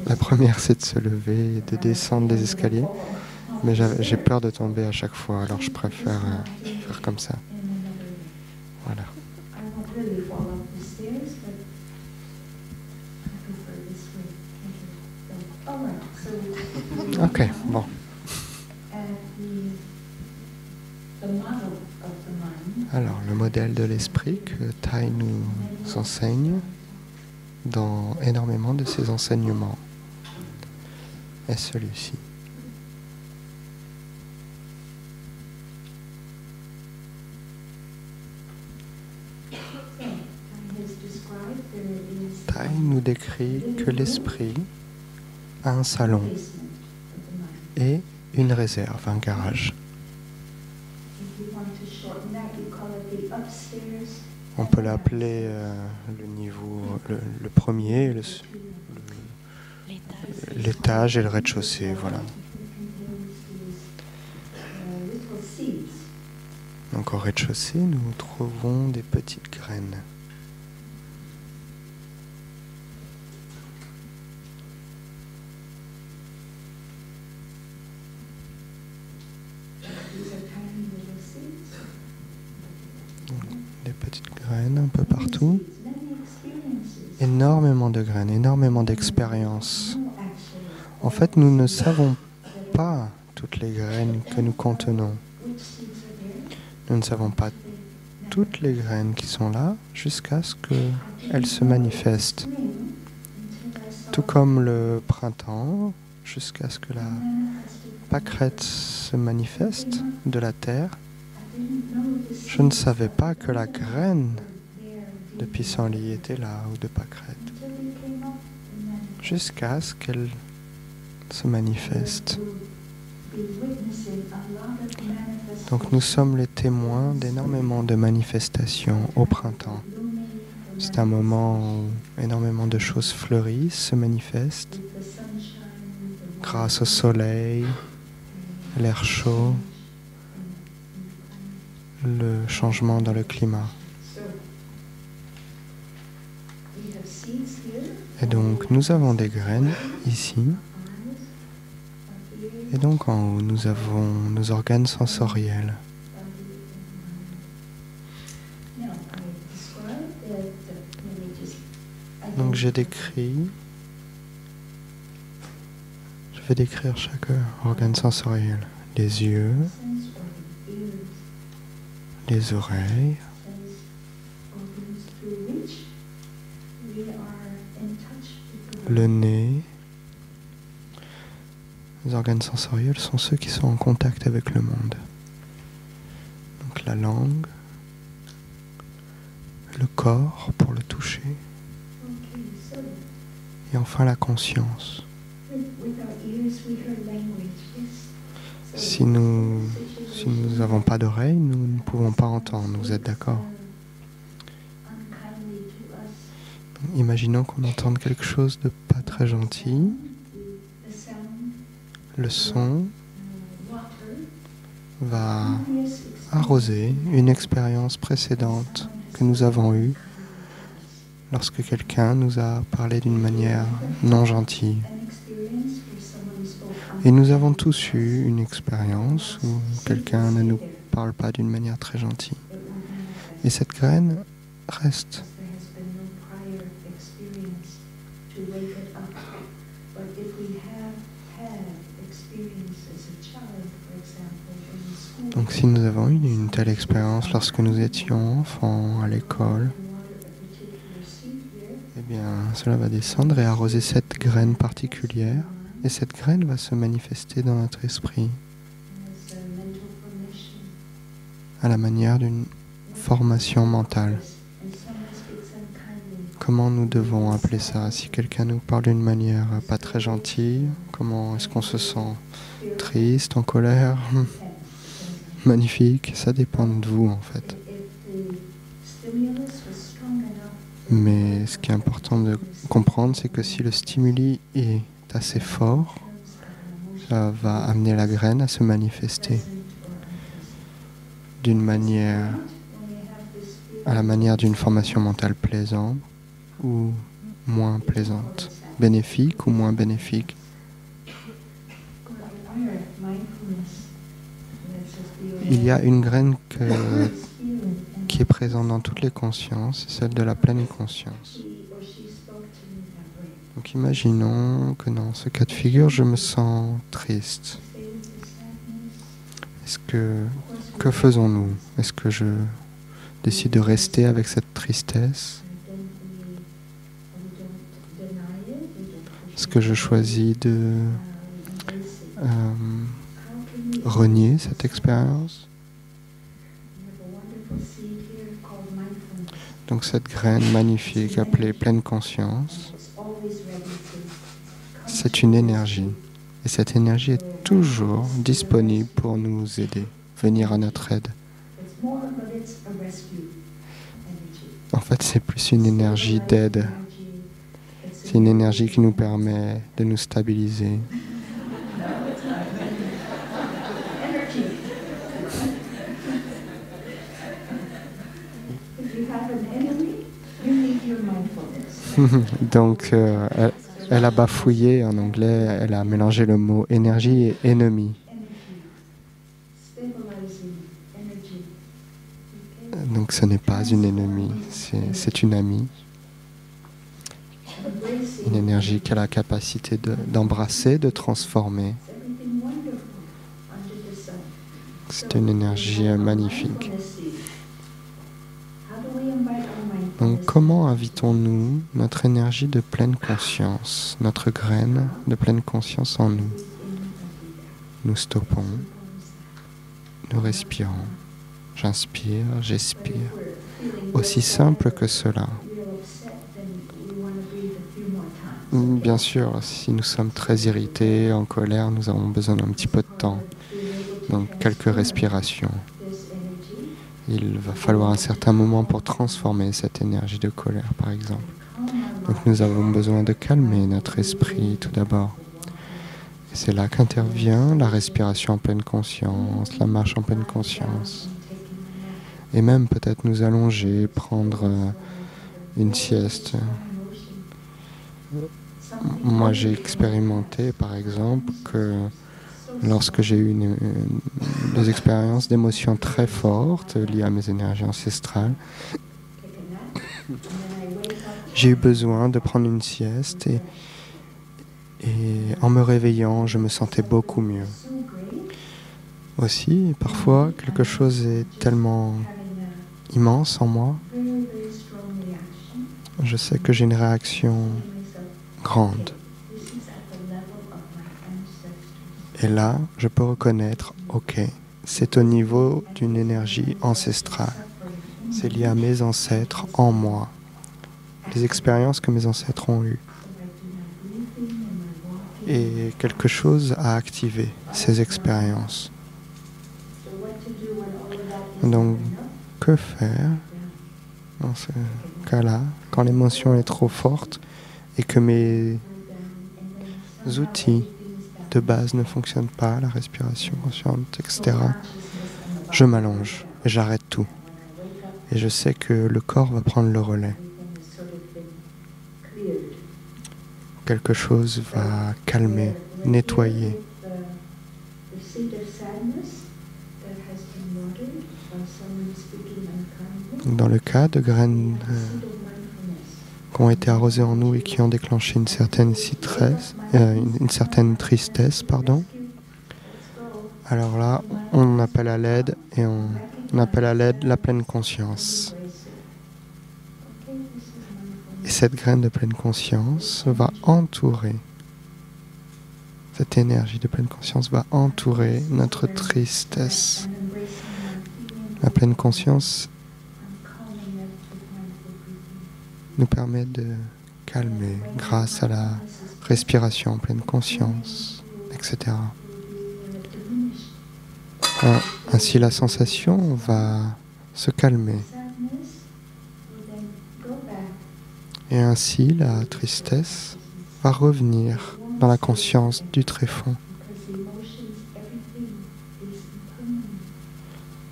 B: La première, c'est de se lever et de descendre les escaliers. Mais j'ai peur de tomber à chaque fois, alors je préfère faire comme ça. Voilà. Ok, bon. Alors, le modèle de l'esprit que Thay nous enseigne dans énormément de ses enseignements est celui-ci. Thay nous décrit que l'esprit a un salon et une réserve, un garage. On peut l'appeler le niveau, le premier, l'étage et le rez-de-chaussée, voilà. Donc au rez-de-chaussée, nous trouvons des petites graines. Des petites graines un peu partout. Énormément de graines, énormément d'expériences. En fait, nous ne savons pas toutes les graines que nous contenons. Nous ne savons pas toutes les graines qui sont là jusqu'à ce qu'elles se manifestent. Tout comme le printemps, jusqu'à ce que la pâquerette se manifeste de la terre. Je ne savais pas que la graine de pissenlit était là, ou de pâquerette, jusqu'à ce qu'elle se manifeste. Donc nous sommes les témoins d'énormément de manifestations au printemps. C'est un moment où énormément de choses fleurissent, se manifestent, grâce au soleil, l'air chaud, le changement dans le climat. Et donc nous avons des graines ici. Et donc en haut, nous avons nos organes sensoriels. Donc je vais décrire chaque organe sensoriel. Les yeux, les oreilles, le nez. Les organes sensoriels sont ceux qui sont en contact avec le monde. Donc la langue, le corps pour le toucher, et enfin la conscience. Si nous n'avons pas d'oreilles, nous ne pouvons pas entendre, vous êtes d'accord? Imaginons qu'on entende quelque chose de pas très gentil. Le son va arroser une expérience précédente que nous avons eue lorsque quelqu'un nous a parlé d'une manière non gentille. Et nous avons tous eu une expérience où quelqu'un ne nous parle pas d'une manière très gentille. Et cette graine reste. Donc si nous avons eu une telle expérience lorsque nous étions enfants à l'école, cela va descendre et arroser cette graine particulière. Et cette graine va se manifester dans notre esprit à la manière d'une formation mentale. Comment nous devons appeler ça? Si quelqu'un nous parle d'une manière pas très gentille, comment est-ce qu'on se sent? Triste, en colère? Magnifique, ça dépend de vous en fait. Mais ce qui est important de comprendre, c'est que si le stimuli est assez fort, ça va amener la graine à se manifester d'une manière, à la manière d'une formation mentale plaisante ou moins plaisante, bénéfique ou moins bénéfique. Il y a une graine qui est présente dans toutes les consciences, c'est celle de la pleine conscience. Donc imaginons que dans ce cas de figure, je me sens triste. Que faisons-nous? Est-ce que je décide de rester avec cette tristesse? Est-ce que je choisis de renier cette expérience? Donc cette graine magnifique appelée pleine conscience, c'est une énergie. Et cette énergie est toujours disponible pour nous aider, venir à notre aide. En fait, c'est plus une énergie d'aide. C'est une énergie qui nous permet de nous stabiliser. Donc, elle a bafouillé en anglais, elle a mélangé le mot énergie et ennemi. Donc ce n'est pas une ennemie, c'est une amie. Une énergie qui a la capacité d'embrasser, de transformer. C'est une énergie magnifique. Donc comment invitons-nous notre énergie de pleine conscience, notre graine de pleine conscience en nous? Nous stoppons, nous respirons. J'inspire, j'expire. Aussi simple que cela. Bien sûr, si nous sommes très irrités, en colère, nous avons besoin d'un petit peu de temps. Donc quelques respirations. Il va falloir un certain moment pour transformer cette énergie de colère, par exemple. Donc nous avons besoin de calmer notre esprit tout d'abord. Et c'est là qu'intervient la respiration en pleine conscience, la marche en pleine conscience. Et même peut-être nous allonger, prendre une sieste. Moi j'ai expérimenté par exemple que lorsque j'ai eu des expériences d'émotions très fortes liées à mes énergies ancestrales, j'ai eu besoin de prendre une sieste et en me réveillant, je me sentais beaucoup mieux. Aussi, parfois, quelque chose est tellement immense en moi, je sais que j'ai une réaction grande. Et là, je peux reconnaître, ok, c'est au niveau d'une énergie ancestrale. C'est lié à mes ancêtres en moi, les expériences que mes ancêtres ont eues. Et quelque chose a activé ces expériences. Donc, que faire dans ce cas-là, quand l'émotion est trop forte et que mes outils de base ne fonctionnent pas, la respiration consciente, etc. Je m'allonge et j'arrête tout. Et je sais que le corps va prendre le relais. Quelque chose va calmer, nettoyer. Dans le cas de graines qui ont été arrosées en nous et qui ont déclenché une certaine tristesse, alors là, on appelle à l'aide et on appelle à l'aide la pleine conscience. Et cette graine de pleine conscience va entourer, cette énergie de pleine conscience va entourer notre tristesse. La pleine conscience nous permet de calmer grâce à la respiration en pleine conscience, etc. Ainsi, la sensation va se calmer. Et ainsi, la tristesse va revenir dans la conscience du tréfonds.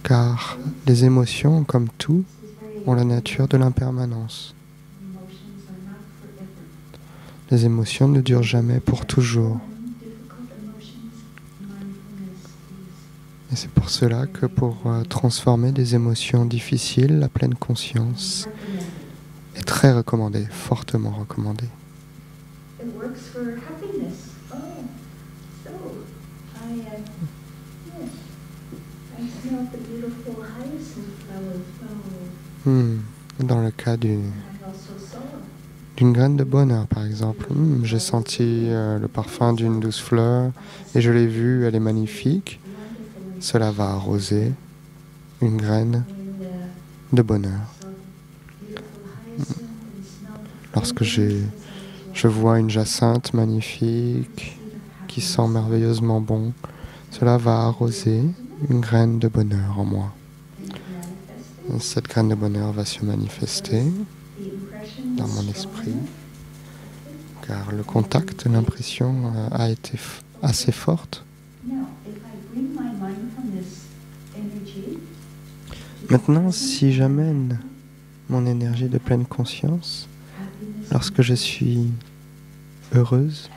B: Car les émotions, comme tout, ont la nature de l'impermanence. Les émotions ne durent jamais pour toujours. Et c'est pour cela que pour transformer des émotions difficiles, la pleine conscience est très recommandée, fortement recommandée. Dans le cas d'une graine de bonheur, par exemple, j'ai senti le parfum d'une douce fleur et je l'ai vue, elle est magnifique. Cela va arroser une graine de bonheur. Lorsque je vois une jacinthe magnifique qui sent merveilleusement bon, cela va arroser une graine de bonheur en moi. Cette graine de bonheur va se manifester dans mon esprit, car le contact, l'impression a été assez forte. Maintenant, si j'amène mon énergie de pleine conscience, lorsque je suis heureuse,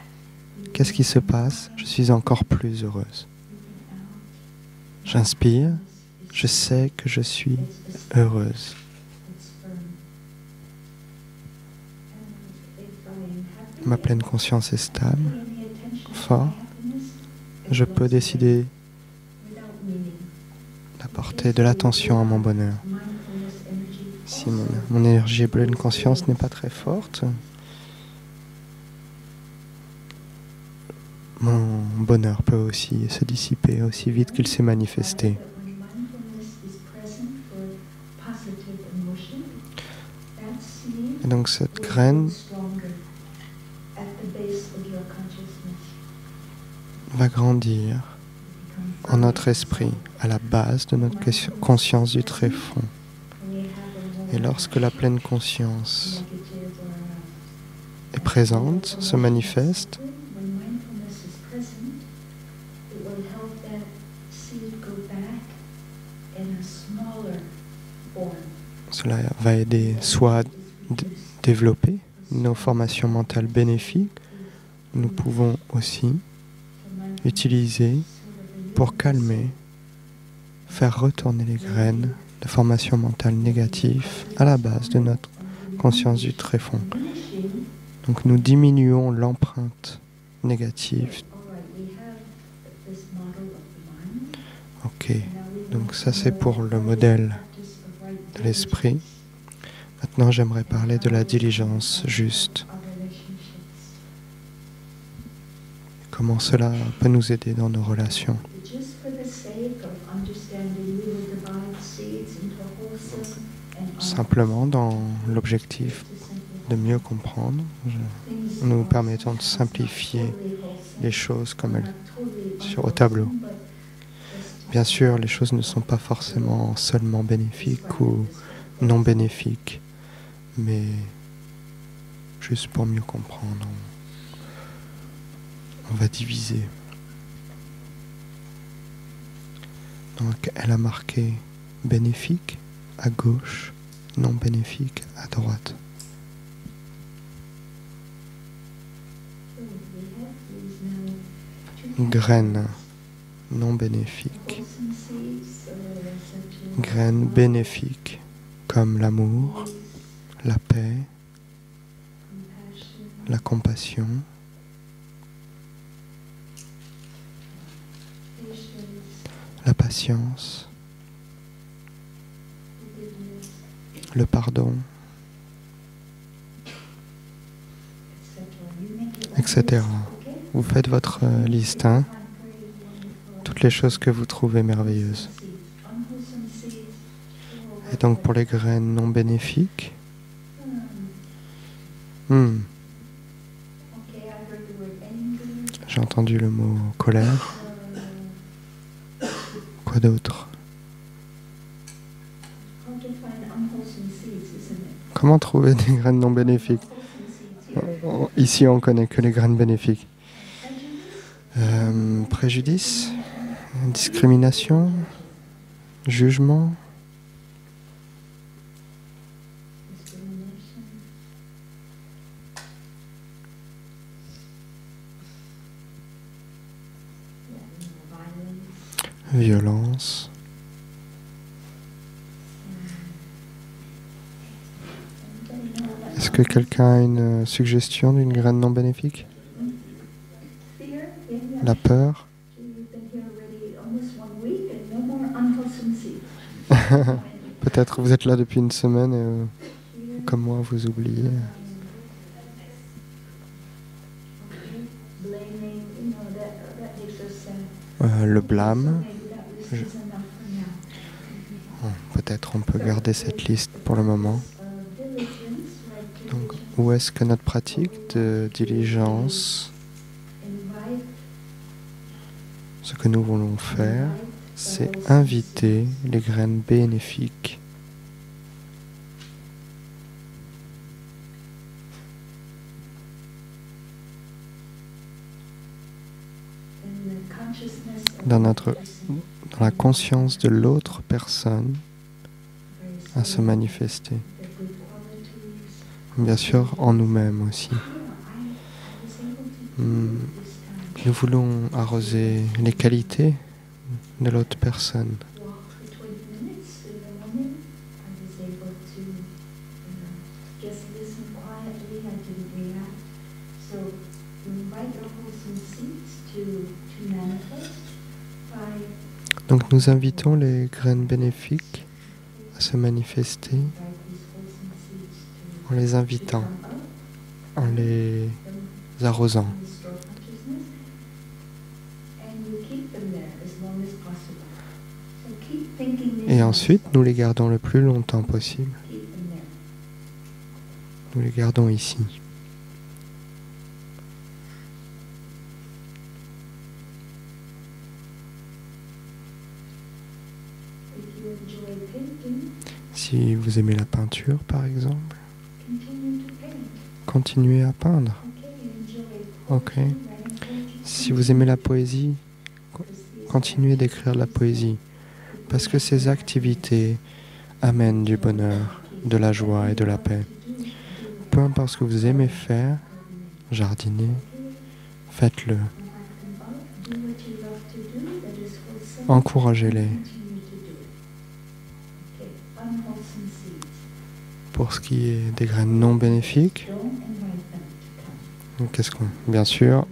B: qu'est-ce qui se passe? Je suis encore plus heureuse. J'inspire, je sais que je suis heureuse. Ma pleine conscience est stable, forte. Je peux décider d'apporter de l'attention à mon bonheur. Si mon énergie de pleine conscience n'est pas très forte, mon bonheur peut aussi se dissiper aussi vite qu'il s'est manifesté. Et donc cette graine va grandir en notre esprit, à la base de notre conscience du tréfonds. Et lorsque la pleine conscience est présente, se manifeste, cela va aider soit à développer nos formations mentales bénéfiques. Nous pouvons aussi utiliser pour calmer, faire retourner les graines de formation mentale négative à la base de notre conscience du tréfonds. Donc nous diminuons l'empreinte négative. Ok, donc ça c'est pour le modèle de l'esprit. Maintenant j'aimerais parler de la diligence juste. Comment cela peut nous aider dans nos relations. Simplement dans l'objectif de mieux comprendre, nous permettons de simplifier les choses comme elles au tableau. Bien sûr, les choses ne sont pas forcément seulement bénéfiques ou non bénéfiques, mais juste pour mieux comprendre, on va diviser. Donc, elle a marqué bénéfique à gauche, non bénéfique à droite. Graine non bénéfique. Graine bénéfique comme l'amour, la paix, la compassion, la patience, le pardon, etc. Vous faites votre liste, hein? Toutes les choses que vous trouvez merveilleuses. Et donc pour les graines non bénéfiques, j'ai entendu le mot colère. Quoi d'autre? Comment trouver des graines non bénéfiques? Ici, on connaît que les graines bénéfiques. Préjudice, discrimination, jugement. Violence. Est-ce que quelqu'un a une suggestion d'une graine non bénéfique? La peur. Peut-être vous êtes là depuis une semaine et comme moi vous oubliez. Le blâme. Peut-être on peut garder cette liste pour le moment. Donc, où est-ce que notre pratique de diligence, ce que nous voulons faire, c'est inviter les graines bénéfiques. Dans la conscience de l'autre personne à se manifester. Bien sûr, en nous-mêmes aussi. Nous voulons arroser les qualités de l'autre personne. Donc nous invitons les graines bénéfiques à se manifester en les invitant, en les arrosant. Et ensuite, nous les gardons le plus longtemps possible. Nous les gardons ici. Si vous aimez la peinture, par exemple, continuez à peindre. Ok. Si vous aimez la poésie, continuez d'écrire la poésie. Parce que ces activités amènent du bonheur, de la joie et de la paix. Peu importe ce que vous aimez faire, jardiner, faites-le. Encouragez-les. Pour ce qui est des graines non bénéfiques, bien sûr,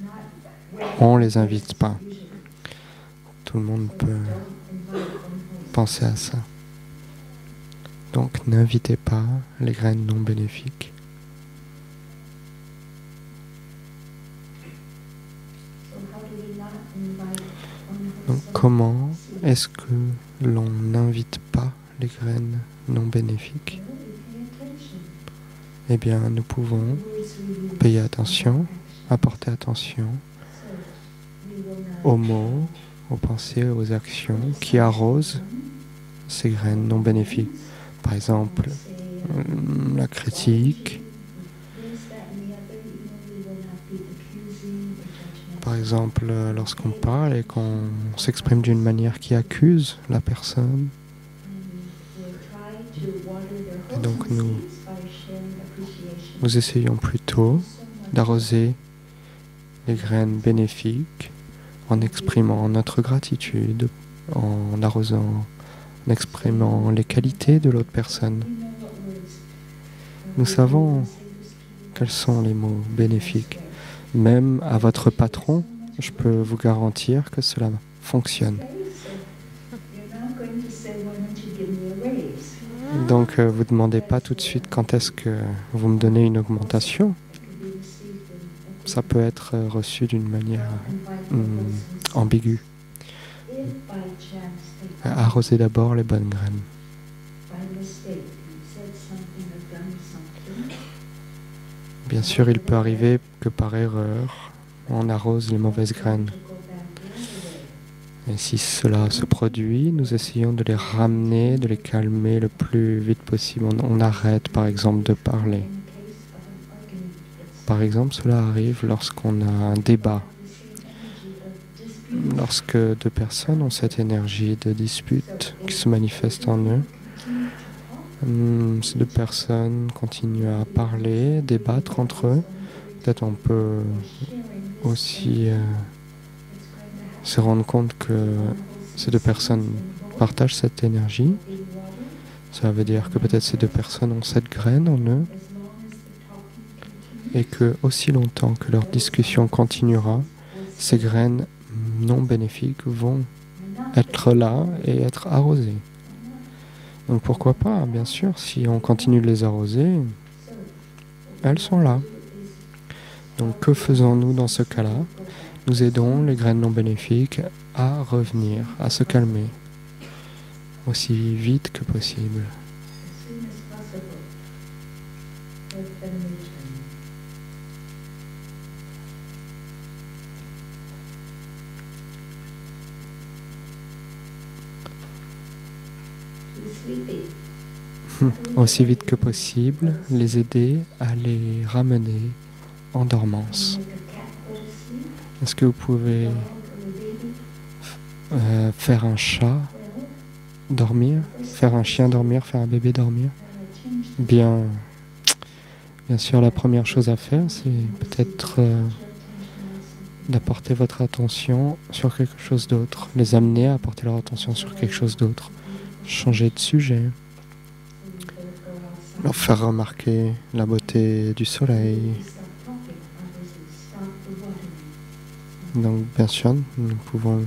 B: on ne les invite pas. Tout le monde peut penser à ça. Donc n'invitez pas les graines non bénéfiques. Donc comment est-ce que l'on n'invite pas les graines non bénéfiques? Eh bien, nous pouvons payer attention, apporter attention aux mots, aux pensées, aux actions qui arrosent ces graines non bénéfiques. Par exemple, la critique. Par exemple, lorsqu'on parle et qu'on s'exprime d'une manière qui accuse la personne. Et donc nous essayons plutôt d'arroser les graines bénéfiques en exprimant notre gratitude, en arrosant, en exprimant les qualités de l'autre personne. Nous savons quels sont les mots bénéfiques. Même à votre patron, je peux vous garantir que cela fonctionne. Donc, vous ne demandez pas tout de suite quand est-ce que vous me donnez une augmentation. ça peut être reçu d'une manière ambiguë. Arroser d'abord les bonnes graines. Bien sûr, il peut arriver que par erreur, on arrose les mauvaises graines. Et si cela se produit, nous essayons de les ramener, de les calmer le plus vite possible. On arrête, par exemple, de parler. Par exemple, cela arrive lorsqu'on a un débat. Lorsque deux personnes ont cette énergie de dispute qui se manifeste en eux, ces deux personnes continuent à parler, débattre entre eux. Peut-être on peut aussi se rendre compte que ces deux personnes partagent cette énergie. Ça veut dire que peut-être ces deux personnes ont cette graine en eux et que aussi longtemps que leur discussion continuera, ces graines non bénéfiques vont être là et être arrosées. Donc pourquoi pas, bien sûr, si on continue de les arroser, elles sont là. Donc que faisons-nous dans ce cas-là? Nous aidons les graines non bénéfiques à revenir, à se calmer, aussi vite que possible. Aussi vite que possible, les aider à les ramener en dormance. Est-ce que vous pouvez faire un chat dormir, faire un chien dormir, faire un bébé dormir? Bien sûr, la première chose à faire, c'est peut-être d'apporter votre attention sur quelque chose d'autre, les amener à apporter leur attention sur quelque chose d'autre, changer de sujet, leur faire remarquer la beauté du soleil. Donc bien sûr, nous pouvons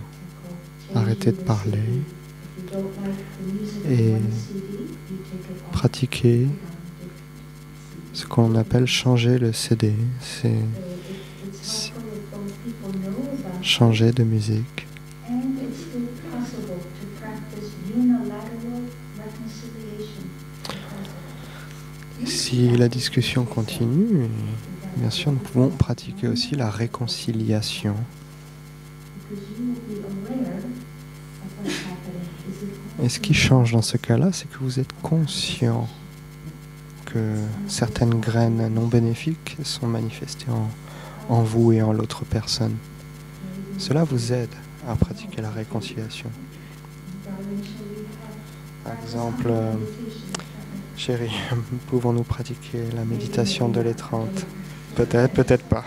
B: arrêter de parler et pratiquer ce qu'on appelle changer le CD. C'est changer de musique. Si la discussion continue, bien sûr, nous pouvons pratiquer aussi la réconciliation. Et ce qui change dans ce cas-là, c'est que vous êtes conscient que certaines graines non bénéfiques sont manifestées en vous et en l'autre personne. Cela vous aide à pratiquer la réconciliation. Par exemple, chérie, pouvons-nous pratiquer la méditation de l'étreinte? Peut-être, peut-être pas.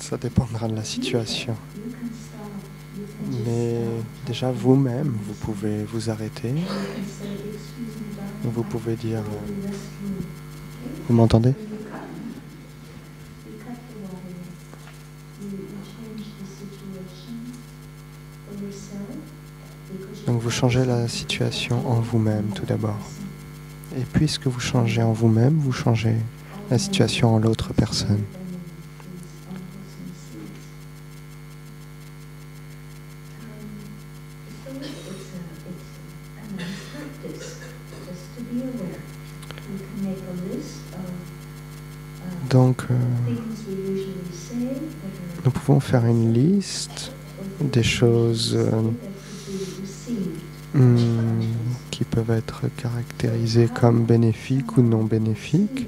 B: Ça dépendra de la situation. Mais déjà vous-même, vous pouvez vous arrêter. Vous pouvez dire... Vous m'entendez? Donc vous changez la situation en vous-même tout d'abord. Et puisque vous changez en vous-même, vous changez la situation en l'autre personne. Donc, nous pouvons faire une liste des choses qui peuvent être caractérisées comme bénéfiques ou non bénéfiques.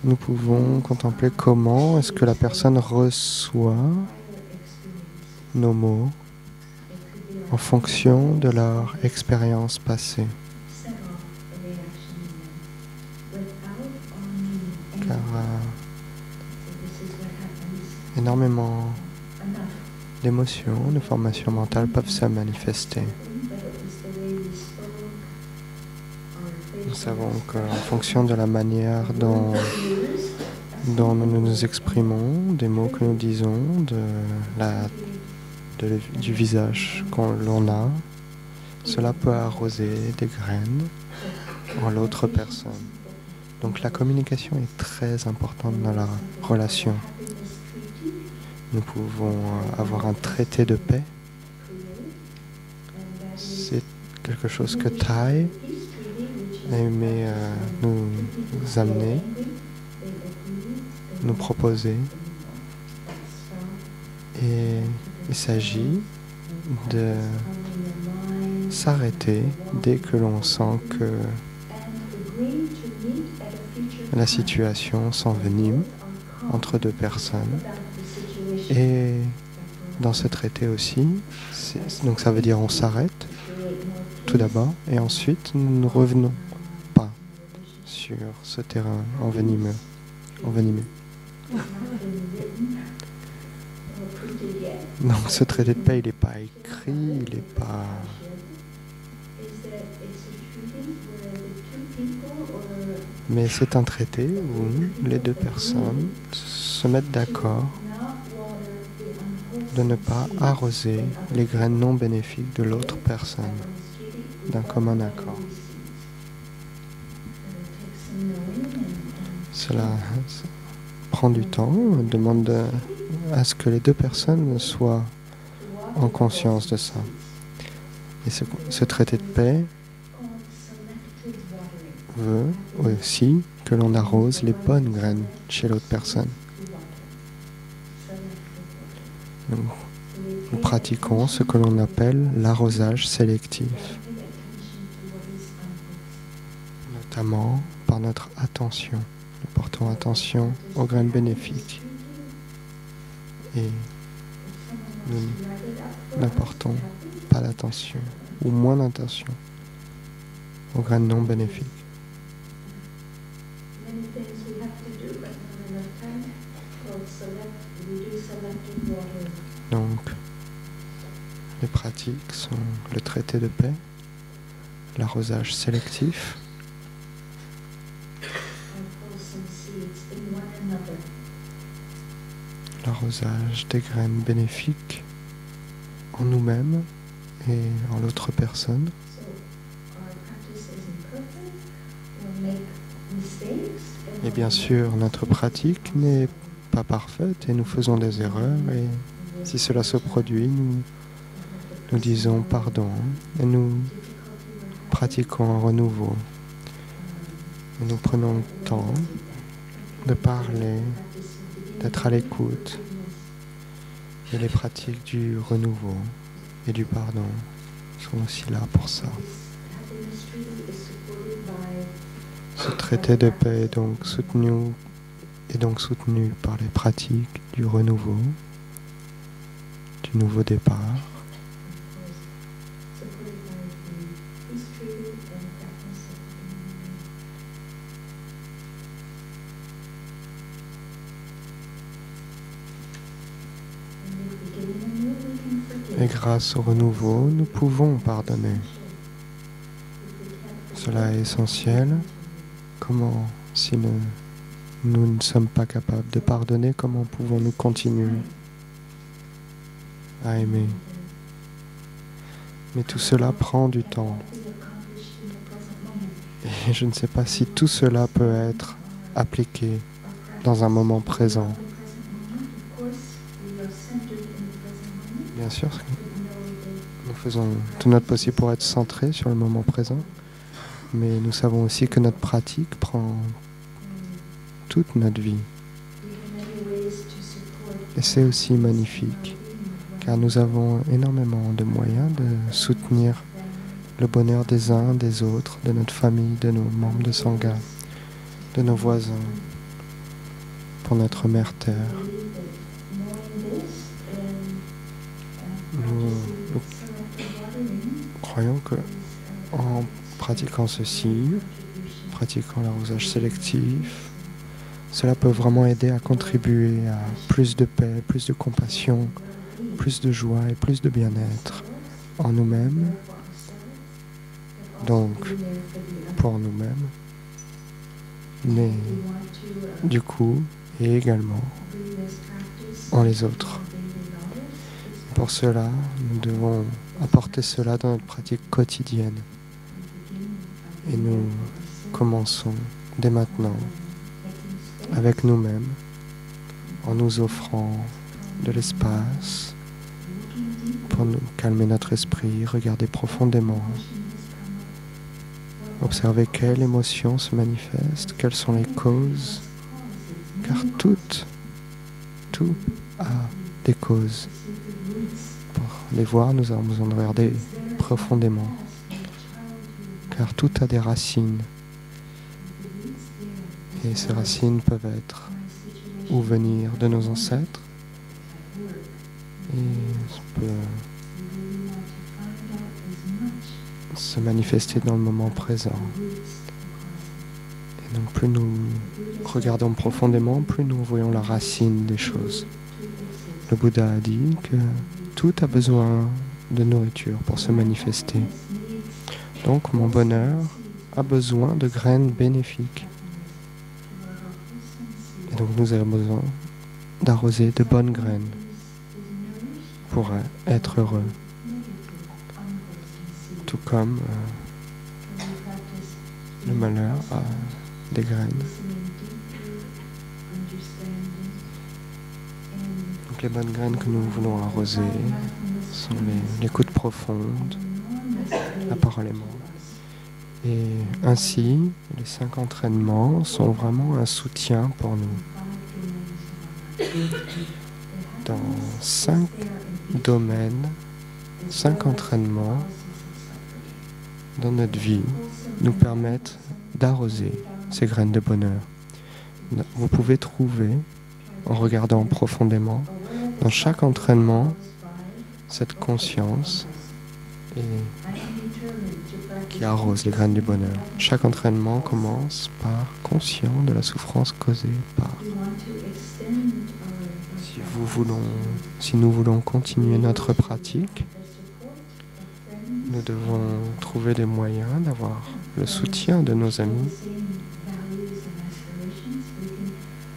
B: Nous pouvons contempler comment est-ce que la personne reçoit nos mots en fonction de leur expérience passée. Car énormément d'émotions, de formations mentales peuvent se manifester. Nous savons qu'en fonction de la manière dont nous nous exprimons, des mots que nous disons, du visage l'on a, cela peut arroser des graines en l'autre personne. Donc la communication est très importante dans la relation. Nous pouvons avoir un traité de paix. C'est quelque chose que Thai a aimé nous amener, nous proposer. Et il s'agit de s'arrêter dès que l'on sent que la situation s'envenime entre deux personnes. Et dans ce traité aussi, donc ça veut dire on s'arrête tout d'abord et ensuite nous ne revenons pas sur ce terrain envenimé. Donc ce traité de paix, il n'est pas écrit, il n'est pas... Mais c'est un traité où les deux personnes se mettent d'accord de ne pas arroser les graines non bénéfiques de l'autre personne d'un commun accord. Cela prend du temps, demande à ce que les deux personnes soient en conscience de ça. Et ce traité de paix veut aussi que l'on arrose les bonnes graines chez l'autre personne. Donc, nous pratiquons ce que l'on appelle l'arrosage sélectif, notamment par notre attention. Nous portons attention aux graines bénéfiques et nous n'apportons pas d'attention ou moins d'attention aux graines non bénéfiques. Donc, les pratiques sont le traité de paix, l'arrosage sélectif, l'arrosage des graines bénéfiques en nous-mêmes et en l'autre personne. Et bien sûr, notre pratique n'est pas parfaite et nous faisons des erreurs et si cela se produit, nous disons pardon et nous pratiquons un renouveau. Et nous prenons le temps de parler, d'être à l'écoute. Et les pratiques du renouveau et du pardon sont aussi là pour ça. Ce traité de paix est donc soutenu par les pratiques du renouveau, du nouveau départ. Et grâce au renouveau, nous pouvons pardonner. Cela est essentiel. Comment, si nous ne sommes pas capables de pardonner, comment pouvons-nous continuer à aimer? Mais tout cela prend du temps. Et je ne sais pas si tout cela peut être appliqué dans un moment présent. Bien sûr, nous faisons tout notre possible pour être centrés sur le moment présent, mais nous savons aussi que notre pratique prend toute notre vie. Et c'est aussi magnifique, car nous avons énormément de moyens de soutenir le bonheur des uns, des autres, de notre famille, de nos membres de Sangha, de nos voisins, pour notre Mère Terre. Nous croyons que en pratiquant ceci, pratiquant l'arrosage sélectif, cela peut vraiment aider à contribuer à plus de paix, plus de compassion, plus de joie et plus de bien-être en nous-mêmes, donc pour nous-mêmes, mais du coup, et également en les autres. Pour cela, nous devons apporter cela dans notre pratique quotidienne. Et nous commençons dès maintenant, avec nous-mêmes, en nous offrant de l'espace pour nous calmer notre esprit, regarder profondément, observer quelles émotions se manifestent, quelles sont les causes, car tout a des causes. Pour les voir, nous avons besoin de regarder profondément, car tout a des racines. Et ces racines peuvent être ou venir de nos ancêtres, et ça peut se manifester dans le moment présent. Et donc plus nous regardons profondément, plus nous voyons la racine des choses. Le Bouddha a dit que tout a besoin de nourriture pour se manifester. Donc mon bonheur a besoin de graines bénéfiques. Et donc nous avons besoin d'arroser de bonnes graines pour être heureux. Tout comme le malheur a des graines. Donc les bonnes graines que nous voulons arroser sont l'écoute profonde, la parole aimante. Et ainsi, les 5 entraînements sont vraiment un soutien pour nous. Dans 5 domaines, 5 entraînements dans notre vie nous permettent d'arroser ces graines de bonheur. Vous pouvez trouver, en regardant profondément, dans chaque entraînement, cette conscience qui arrose les graines du bonheur. Chaque entraînement commence par conscient de la souffrance causée par. Si nous voulons continuer notre pratique, nous devons trouver des moyens d'avoir le soutien de nos amis,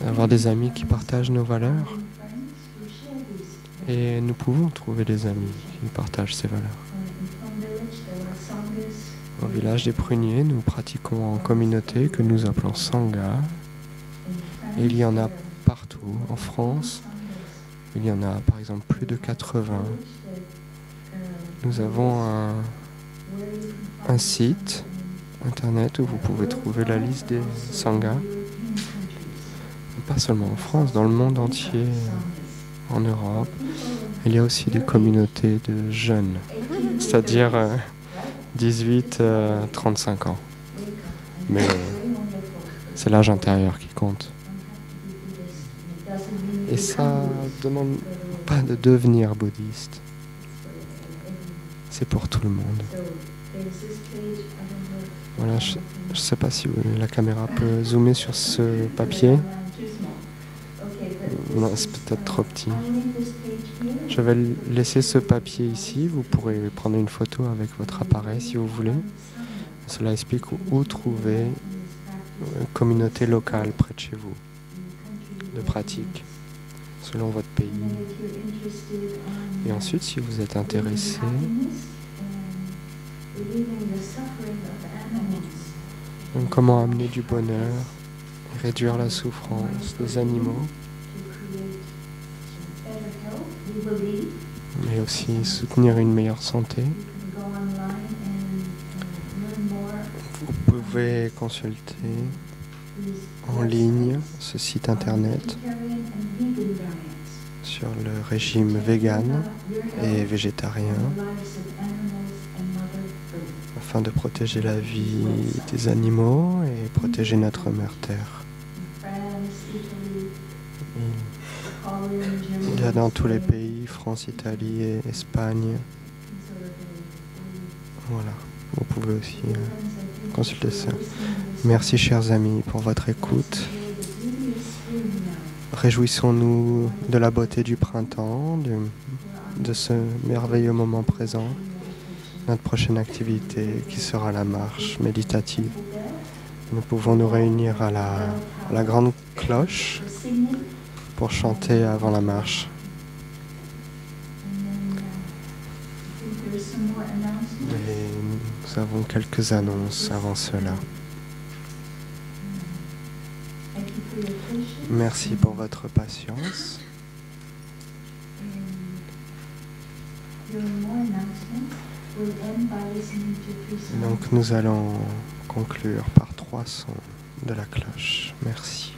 B: d'avoir des amis qui partagent nos valeurs. Et nous pouvons trouver des amis qui partagent ces valeurs. Au village des pruniers, nous pratiquons en communauté que nous appelons Sangha. Et il y en a partout. En France, il y en a par exemple plus de 80. Nous avons un site internet où vous pouvez trouver la liste des Sanghas. Pas seulement en France, dans le monde entier, en Europe. Il y a aussi des communautés de jeunes, c'est-à-dire 18-35 ans. Mais c'est l'âge intérieur qui compte. Et ça ne demande pas de devenir bouddhiste. C'est pour tout le monde. Voilà, je ne sais pas si la caméra peut zoomer sur ce papier. Non, c'est peut-être trop petit. Je vais laisser ce papier ici. Vous pourrez prendre une photo avec votre appareil si vous voulez. Cela explique où trouver une communauté locale près de chez vous, de pratique, selon votre pays. Et ensuite, si vous êtes intéressé, donc comment amener du bonheur et réduire la souffrance des animaux, mais aussi soutenir une meilleure santé. Vous pouvez consulter en ligne ce site internet sur le régime vegan et végétarien afin de protéger la vie des animaux et protéger notre mère Terre. Il y a dans tous les pays, France, Italie et Espagne. Voilà, vous pouvez aussi consulter ça. Merci chers amis pour votre écoute. Réjouissons-nous de la beauté du printemps, de ce merveilleux moment présent. Notre prochaine activité qui sera la marche méditative. Nous pouvons nous réunir à la grande cloche pour chanter avant la marche. Et nous avons quelques annonces avant cela. Merci pour votre patience. Donc nous allons conclure par 3 sons de la cloche. Merci.